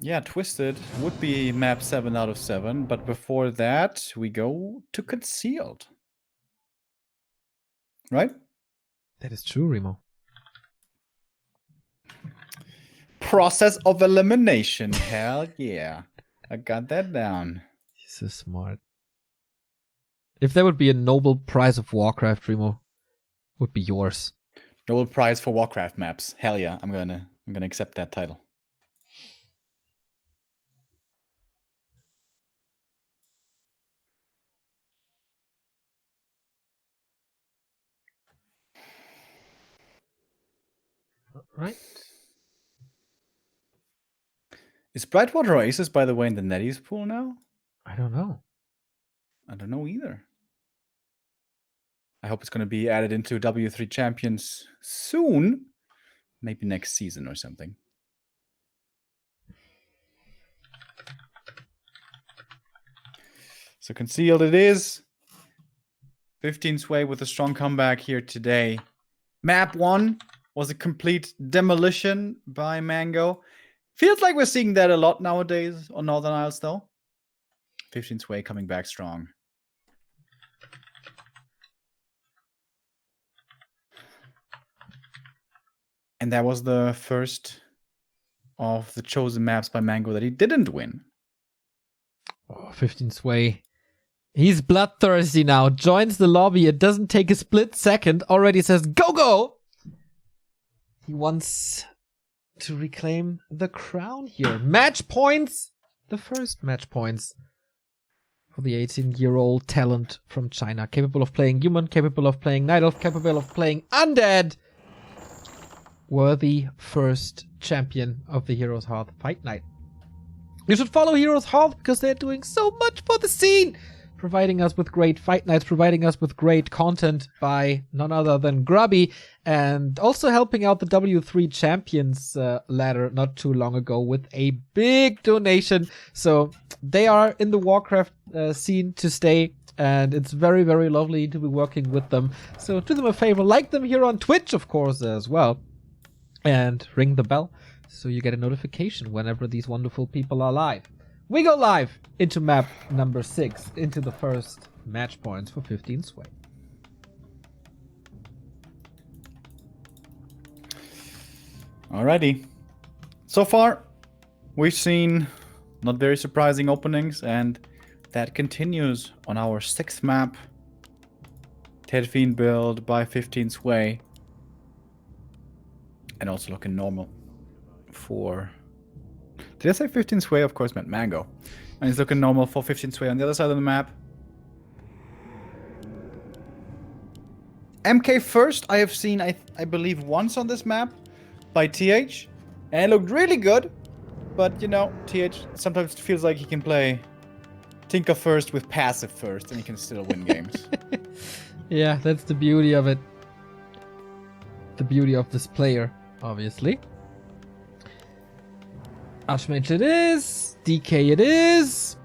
Yeah, Twisted would be map 7 out of 7, but before that, we go to Concealed. Right? That is true, Remo. Process of elimination. Hell yeah. I got that down. He's so smart. If there would be a Nobel Prize of Warcraft, Remo, would be yours. Nobel Prize for Warcraft maps. Hell yeah, I'm gonna accept that title. Right? Is Brightwater Oasis, by the way, in the NetEase pool now? I don't know. I don't know either. I hope it's going to be added into W3 Champions soon. Maybe next season or something. So Concealed it is. 15 Sway with a strong comeback here today. Map 1 was a complete demolition by Mango. Feels like we're seeing that a lot nowadays on Northern Isles, though. 15 Sway coming back strong. And that was the first of the chosen maps by Mango that he didn't win. Oh, 15 Sway. He's bloodthirsty now. Joins the lobby. It doesn't take a split second. Already says, go, go! He wants to reclaim the crown here. Match points! The first match points for the 18-year-old talent from China. Capable of playing human, capable of playing night elf, capable of playing undead. Worthy first champion of the Heroes Hearth Fight Night. You should follow Heroes Hearth because they're doing so much for the scene. Providing us with great fight nights, providing us with great content by none other than Grubby, and also helping out the W3 Champions ladder not too long ago with a big donation. So they are in the Warcraft scene to stay, and it's very, very lovely to be working with them. So do them a favor, like them here on Twitch, of course, as well, and ring the bell so you get a notification whenever these wonderful people are live. We go live into map number 6, into the first match points for 15 Sway. Alrighty. So far, we've seen not very surprising openings, and that continues on our 6th map. Ted Fiend build by 15 Sway. And also looking normal for... Did I say 15 Sway? Of course, meant Mango. And he's looking normal for 15 Sway on the other side of the map. MK first, I have seen, I believe, once on this map by TH. And it looked really good. But, you know, TH sometimes feels like he can play Tinker first with passive first, and he can still win games. Yeah, that's the beauty of it. The beauty of this player, obviously. Archmage it is. DK it is.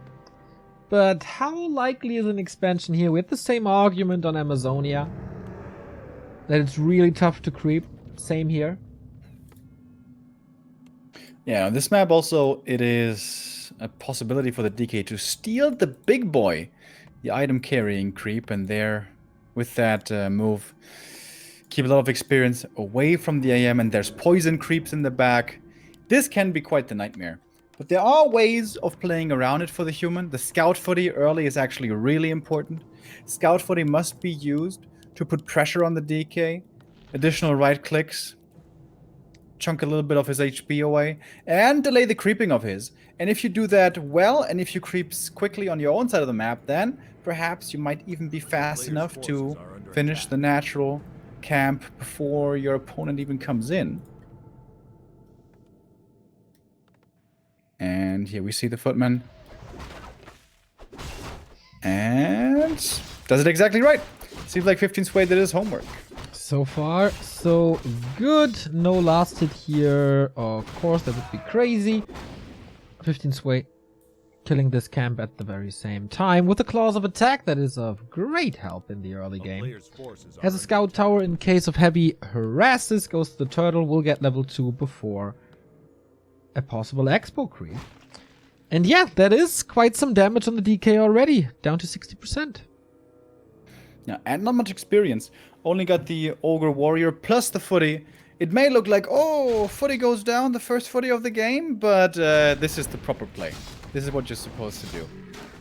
But how likely is an expansion here? We had the same argument on Amazonia. That it's really tough to creep. Same here. Yeah, on this map also, it is a possibility for the DK to steal the big boy, the item carrying creep, and there, with that move, keep a lot of experience away from the AM, and there's poison creeps in the back. This can be quite the nightmare. But there are ways of playing around it for the human. The scout footy early is actually really important. Scout footy must be used to put pressure on the DK. Additional right clicks. Chunk a little bit of his HP away. And delay the creeping of his. And if you do that well, and if you creep quickly on your own side of the map, then perhaps you might even be fast enough to finish the natural camp before your opponent even comes in. And here we see the footman. And does it exactly right. Seems like 15 Sway did his homework. So far, so good. No last hit here. Of course, that would be crazy. 15 Sway killing this camp at the very same time with a clause of attack that is of great help in the early game. Has a scout tower in case of heavy harasses. Goes to the turtle. Will get level 2 before a possible expo creep. And yeah, that is quite some damage on the DK already. Down to 60%. Yeah, and not much experience. Only got the Ogre Warrior plus the footy. It may look like, oh, footy goes down, the first footy of the game, but this is the proper play. This is what you're supposed to do.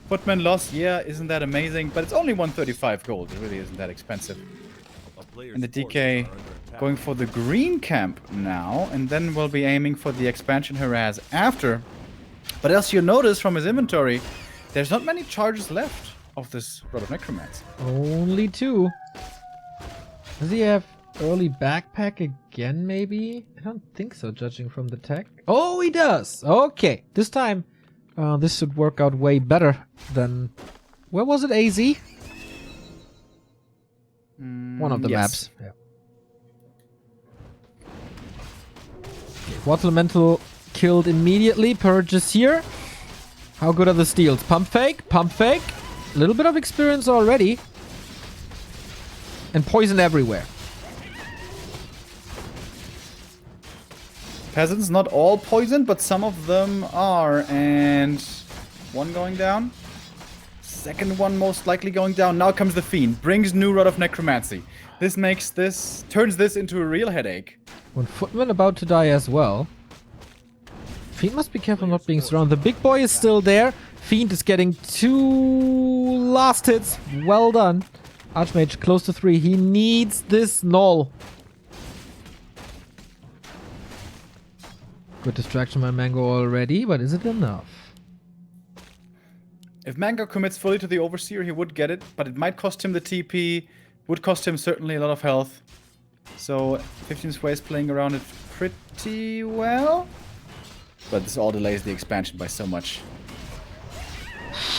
Footman lost, yeah, isn't that amazing? But it's only 135 gold. It really isn't that expensive. And the DK going for the green camp now, and then we'll be aiming for the expansion harass after. But as you notice from his inventory, there's not many charges left of this Rod of Necromancy. Only 2. Does he have early backpack again, maybe? I don't think so, judging from the tech. Oh, he does! Okay, this time this should work out way better than... Where was it, AZ? One of the maps. Yeah. Water Elemental killed immediately. Purges here. How good are the steals? Pump fake, pump fake. A little bit of experience already. And poison everywhere. Peasants, not all poisoned, but some of them are. And one going down. Second one most likely going down. Now comes the Fiend. Brings new Rod of Necromancy. This makes this... turns this into a real headache. One Footman about to die as well. Fiend must be careful not being surrounded. The big boy is still there. Fiend is getting 2 last hits. Well done. Archmage close to 3. He needs this null. Good distraction by Mango already, but is it enough? If Mango commits fully to the Overseer, he would get it, but it might cost him the TP. Would cost him certainly a lot of health. So 15 Sways playing around it pretty well. But this all delays the expansion by so much.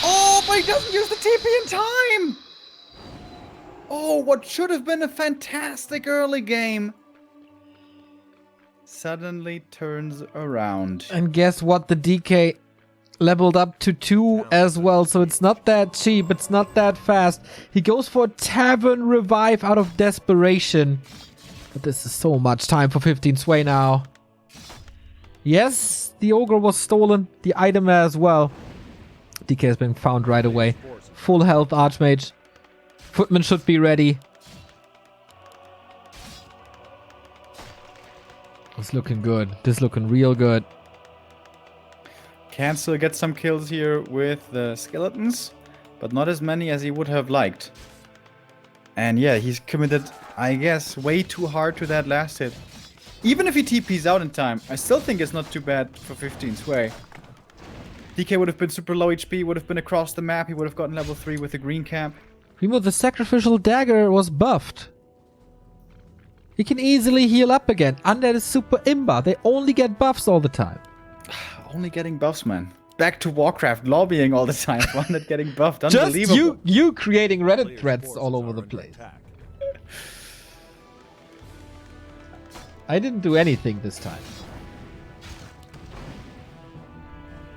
Oh, but he doesn't use the TP in time! Oh, what should have been a fantastic early game suddenly turns around. And guess what? The DK leveled up to 2 as well, so it's not that cheap, it's not that fast. He goes for a Tavern Revive out of desperation. But this is so much time for 15 Sway now. Yes, the Ogre was stolen, the item as well. DK has been found right away. Full health Archmage. Footman should be ready. It's looking good. This is looking real good. Can still get some kills here with the skeletons, but not as many as he would have liked. And yeah, he's committed, I guess, way too hard to that last hit. Even if he TPs out in time, I still think it's not too bad for 15 Sway. DK would have been super low HP, would have been across the map, he would have gotten level 3 with the green camp. Remember, the sacrificial dagger was buffed. He can easily heal up again. Undead is super imba. They only get buffs all the time. Only getting buffs, man. Back to Warcraft lobbying all the time for Undead getting buffed. Just Unbelievable. you creating Reddit Players' threads forces all over are the under place. attack. I didn't do anything this time.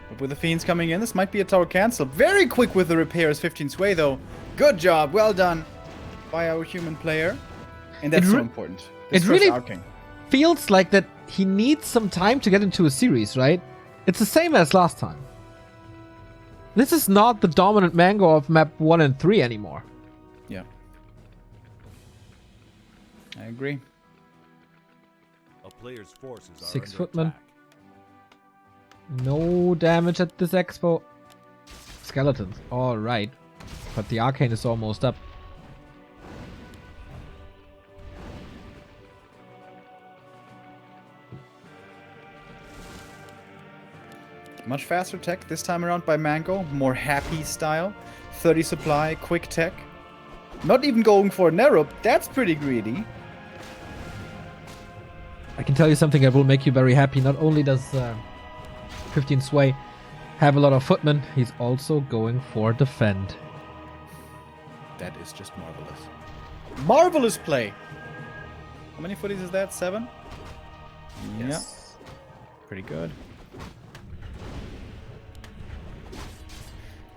But with the Fiends coming in, this might be a tower cancel. Very quick with the repairs, 15 sway though. Good job, well done by our human player. And that's so important. This it really first arcane. feels like that he needs some time to get into a series, right? It's the same as last time. This is not the dominant Mango of map 1 and 3 anymore. Yeah. I agree. A player's forces are 6 under footman. attack. No damage at this expo. Skeletons. Alright. But the arcane is almost up. Much faster tech this time around by Mango. More happy style. 30 supply, quick tech. Not even going for a narrow. That's pretty greedy. I can tell you something that will make you very happy. Not only does 15 Sway have a lot of footmen, he's also going for defend. That is just marvelous. Marvelous play! How many footies is that? 7? Yes. Yeah. Pretty good.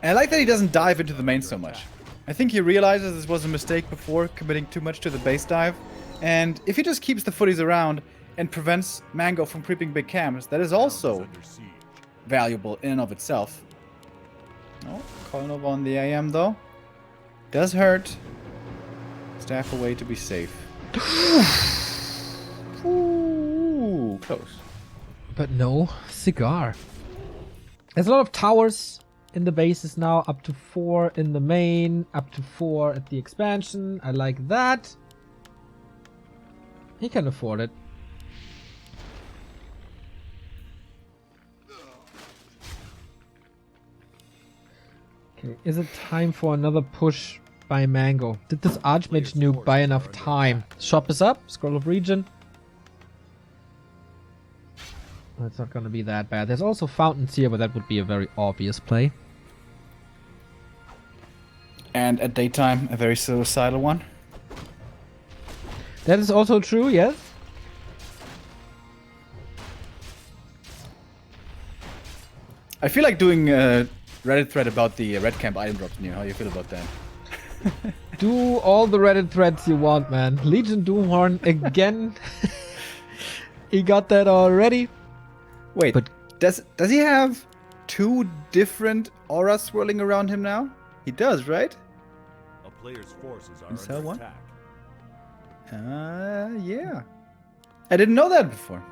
And I like that he doesn't dive into the main so much. I think he realizes this was a mistake before, committing too much to the base dive. And if he just keeps the footies around and prevents Mango from creeping big camps, that is also Under siege. valuable in and of itself. Oh, calling over on the AM though. Does hurt. Staff away to be safe. Ooh, close. But no cigar. There's a lot of towers in the bases now. Up to 4 in the main. Up to 4 at the expansion. I like that. He can afford it. Okay, is it time for another push by Mango? Did this Archmage nuke buy enough time? Shop is up. Scroll of Region. Oh, it's not gonna be that bad. There's also fountains here, but that would be a very obvious play. And at daytime, a very suicidal one. That is also true, yes. I feel like doing a Reddit thread about the red camp item drops new. How do you feel about that? Do all the Reddit threads you want, man. Legion Doomhorn again. He got that already. Wait, But- does he have 2 different auras swirling around him now? He does, right? A player's forces are Is that under one? attack. Yeah. I didn't know that before.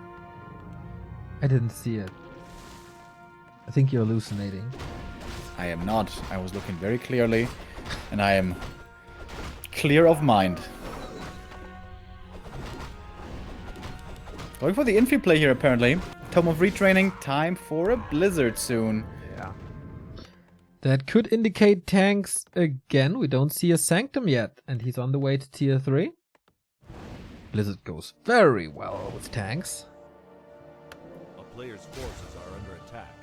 I didn't see it. I think you're hallucinating. I am not. I was looking very clearly, and I am clear of mind. Going for the infi play here, apparently. Tome of Retraining, time for a blizzard soon. Yeah. That could indicate tanks again. We don't see a Sanctum yet, and he's on the way to tier 3. Blizzard goes very well with tanks. A player's forces are under attack.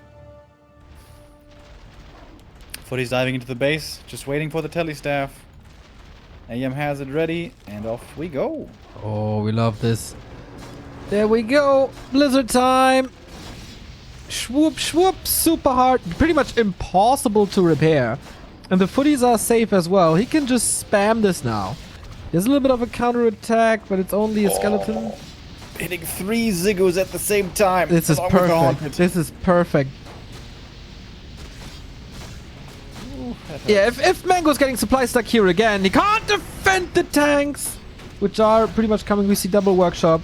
Footy's diving into the base, just waiting for the telestaff. AM has it ready, and off we go. Oh, we love this. There we go. Blizzard time. Swoop, swoop. Super hard. Pretty much impossible to repair. And the footies are safe as well. He can just spam this now. There's a little bit of a counter attack, but it's only a skeleton. Hitting 3 Zigos at the same time. This is along with the perfect. Haunted. This is perfect. Yeah, if Mango's getting supply stuck here again, he can't defend the tanks, which are pretty much coming. We see double workshop.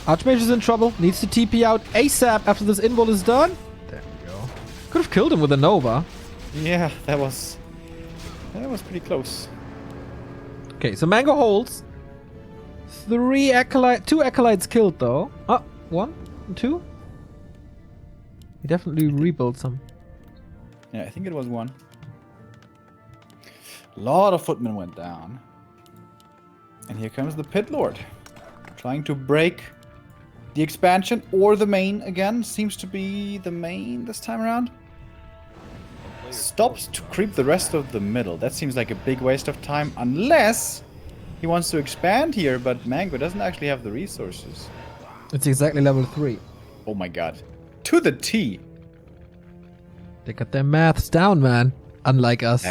Archmage is in trouble. Needs to TP out ASAP after this invul is done. There we go. Could have killed him with a Nova. Yeah, that was pretty close. Okay, so Mango holds. 2 acolytes killed though. Oh, 1 and 2. He definitely rebuilt some. Yeah, I think it was 1. A lot of footmen went down. And here comes the Pit Lord. Trying to break the expansion or the main again. Seems to be the main this time around. stops to creep the rest of the middle. That seems like a big waste of time, unless he wants to expand here, but Mango doesn't actually have the resources. It's exactly level 3. Oh my god. To the T. They got their maths down, man. Unlike us.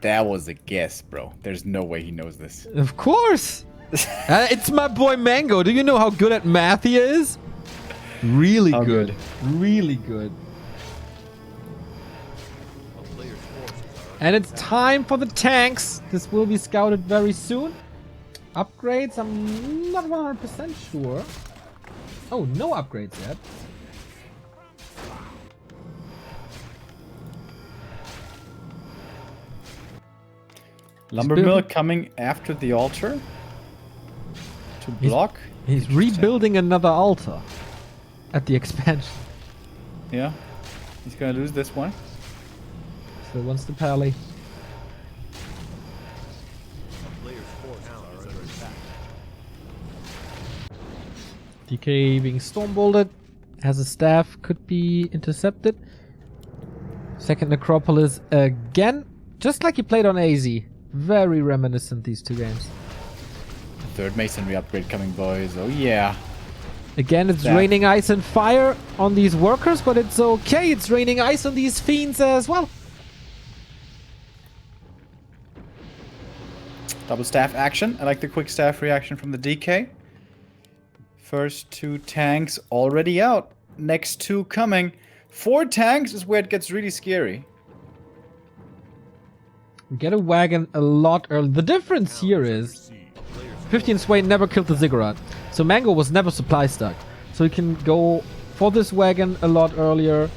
That was a guess, bro. There's no way he knows this. Of course. It's my boy Mango. Do you know how good at math he is? Really How good. good? Really good. And it's time for the tanks. This will be scouted very soon. Upgrades, I'm not 100% sure. Oh, no upgrades yet. Lumber mill coming after the altar to block. He's rebuilding another altar at the expansion. Yeah, he's gonna lose this one. Still wants the pally. DK being storm bolted. Has a staff, could be intercepted. Second Necropolis again. Just like he played on AZ. Very reminiscent, these two games. Third masonry upgrade coming, boys. Oh yeah. Again, it's raining ice and fire on these workers, but it's okay. It's raining ice on these fiends as well. Double staff action. I like the quick staff reaction from the DK. First 2 tanks already out. Next 2 coming. 4 tanks is where it gets really scary. Get a wagon a lot early. The difference here is 15 Sway never killed the Ziggurat. So Mango was never supply stuck. So he can go for this wagon a lot earlier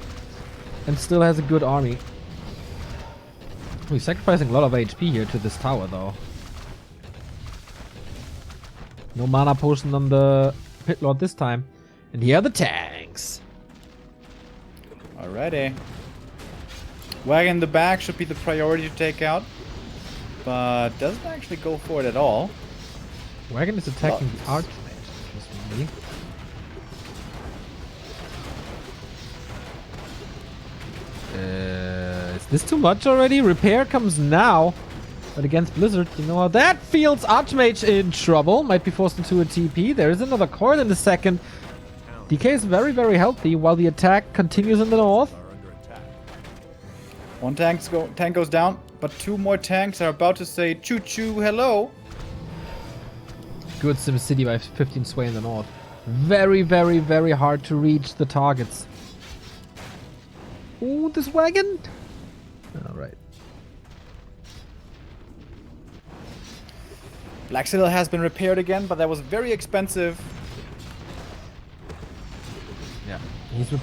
and still has a good army. He's sacrificing a lot of HP here to this tower though. No mana potion on the Pit Lord this time. And here are the tanks. Alrighty. Wagon in the back should be the priority to take out. But doesn't actually go for it at all. Wagon is attacking the Archmage. Interestingly. Is this too much already? Repair comes now. But against Blizzard, you know how that feels. Archmage in trouble. Might be forced into a TP. There is another coil in the second. DK is very, very healthy while the attack continues in the north. One tank goes down, but 2 more tanks are about to say choo-choo hello. Good SimCity by 15 Sway in the north. Very, very, very hard to reach the targets. Ooh, this wagon. Alright. Black Citadel has been repaired again, but that was very expensive. Yeah.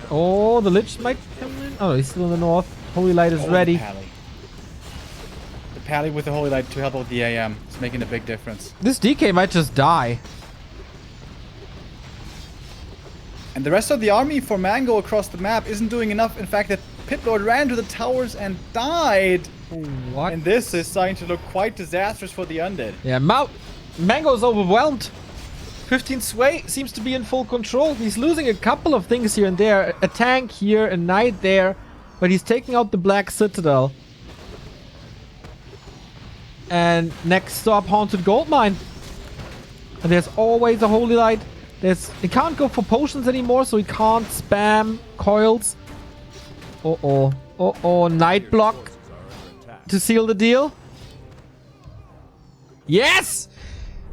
Oh, the Lich might come in. Oh, he's still in the north. Holy Light is ready. The pally with the Holy Light to help out the AM is making a big difference. This DK might just die. And the rest of the army for Mango across the map isn't doing enough. In fact, that Pit Lord ran to the towers and died. What? And this is starting to look quite disastrous for the Undead. Yeah, Mango's overwhelmed. 15 Sway seems to be in full control. He's losing a couple of things here and there. A tank here, a knight there. But he's taking out the Black Citadel. And next stop, Haunted Goldmine. And there's always a Holy Light. He can't go for potions anymore, so he can't spam coils. Uh-oh. Uh-oh. Night block to seal the deal. Yes!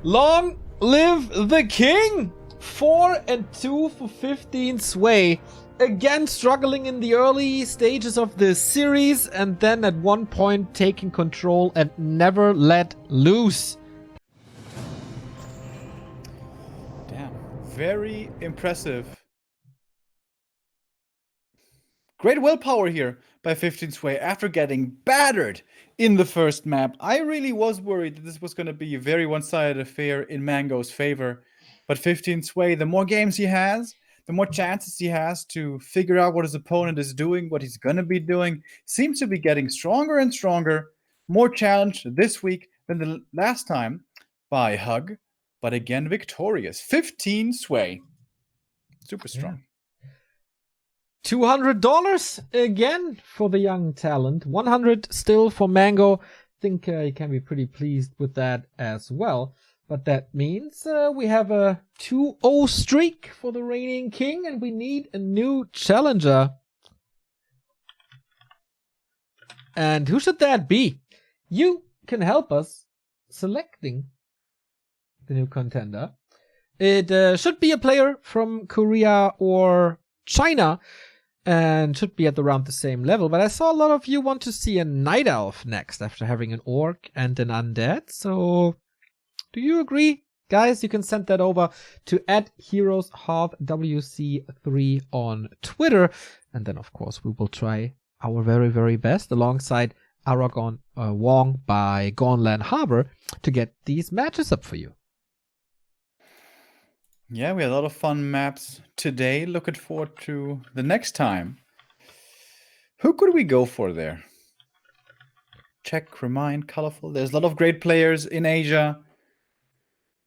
Long live the king! 4 and 2 for 15 Sway. Again, struggling in the early stages of the series, and then at one point taking control and never let loose. Damn. Very impressive. Great willpower here by 15 Sway after getting battered in the first map. I really was worried that this was going to be a very one-sided affair in Mango's favor. But 15 Sway, the more games he has, the more chances he has to figure out what his opponent is doing, what he's going to be doing, seems to be getting stronger and stronger, more challenged this week than the last time by Hug, but again victorious. 15 Sway. Super strong. $200 again for the young talent. 100 still for Mango. Think you can be pretty pleased with that as well. But that means we have a 2-0 streak for the reigning king, and we need a new challenger. And who should that be? You can help us selecting the new contender. It should be a player from Korea or China, and should be at around the same level. But I saw a lot of you want to see a Night Elf next after having an Orc and an Undead. So do you agree? Guys, you can send that over to @HeroesHearth WC3 on Twitter. And then, of course, we will try our very, very best alongside Aragon Wong by Gonlan Harbor to get these matches up for you. Yeah, we had a lot of fun maps today. Looking forward to the next time. Who could we go for there? Check, remind, colorful. There's a lot of great players in Asia.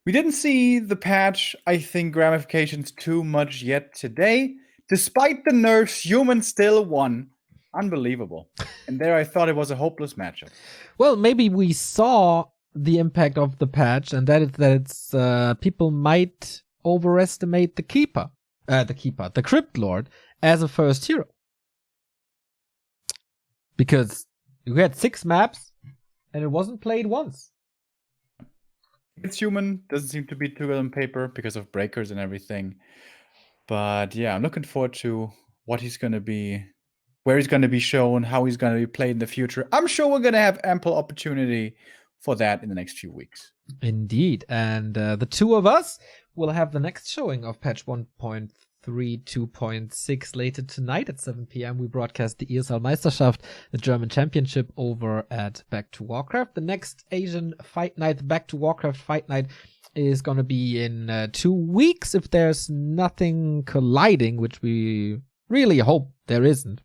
We didn't see the patch, I think, ramifications too much yet today. Despite the nerfs, humans still won. Unbelievable. And there I thought it was a hopeless matchup. Well, maybe we saw the impact of the patch, and that it's people might overestimate the Crypt Lord as a first hero. Because we had 6 maps and it wasn't played once. It's human, doesn't seem to be too good on paper because of breakers and everything. But yeah, I'm looking forward to what he's going to be, where he's going to be shown, how he's going to be played in the future. I'm sure we're going to have ample opportunity for that in the next few weeks. Indeed. And the two of us will have the next showing of patch 1.32.6 later tonight at 7 p.m. We broadcast the ESL Meisterschaft, the German championship, over at Back2Warcraft. The next Asian fight night, the Back2Warcraft fight night, is going to be in 2 weeks if there's nothing colliding, which we really hope there isn't.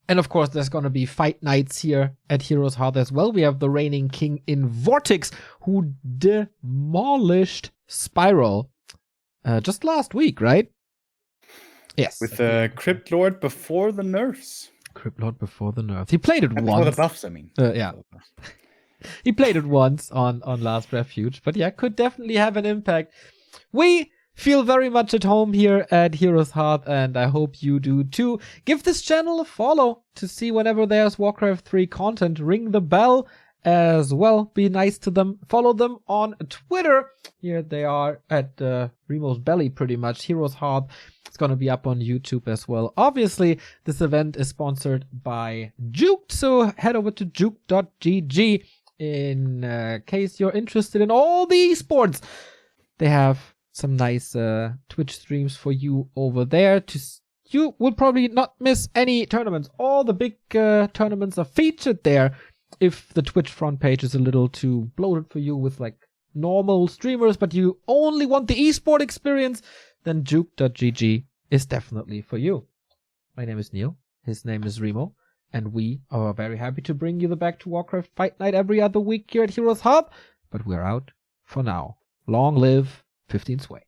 And of course, there's going to be fight nights here at Heroes Hearth as well. We have the reigning king in Vortex, who demolished Spiral just last week, right? Yes. With the Crypt Lord before the nerfs. Crypt Lord before the nerfs. He played it once. Before the buffs, I mean. Yeah. He played it once on Last Refuge. But yeah, could definitely have an impact. We feel very much at home here at Heroes Hearth, and I hope you do too. Give this channel a follow to see whenever there's Warcraft 3 content. Ring the bell as well. Be nice to them. Follow them on Twitter. Here they are at Remo's Belly, pretty much. Heroes Hearth. It's going to be up on YouTube as well. Obviously, this event is sponsored by Juke, so head over to juke.gg in case you're interested in all the esports. They have some nice Twitch streams for you over there. You will probably not miss any tournaments. All the big tournaments are featured there. If the Twitch front page is a little too bloated for you with like normal streamers, but you only want the esport experience, then juke.gg is definitely for you. My name is Neil. His name is Remo. And we are very happy to bring you the Back2Warcraft fight night every other week here at Heroes Hearth. But we're out for now. Long live 15 Sway.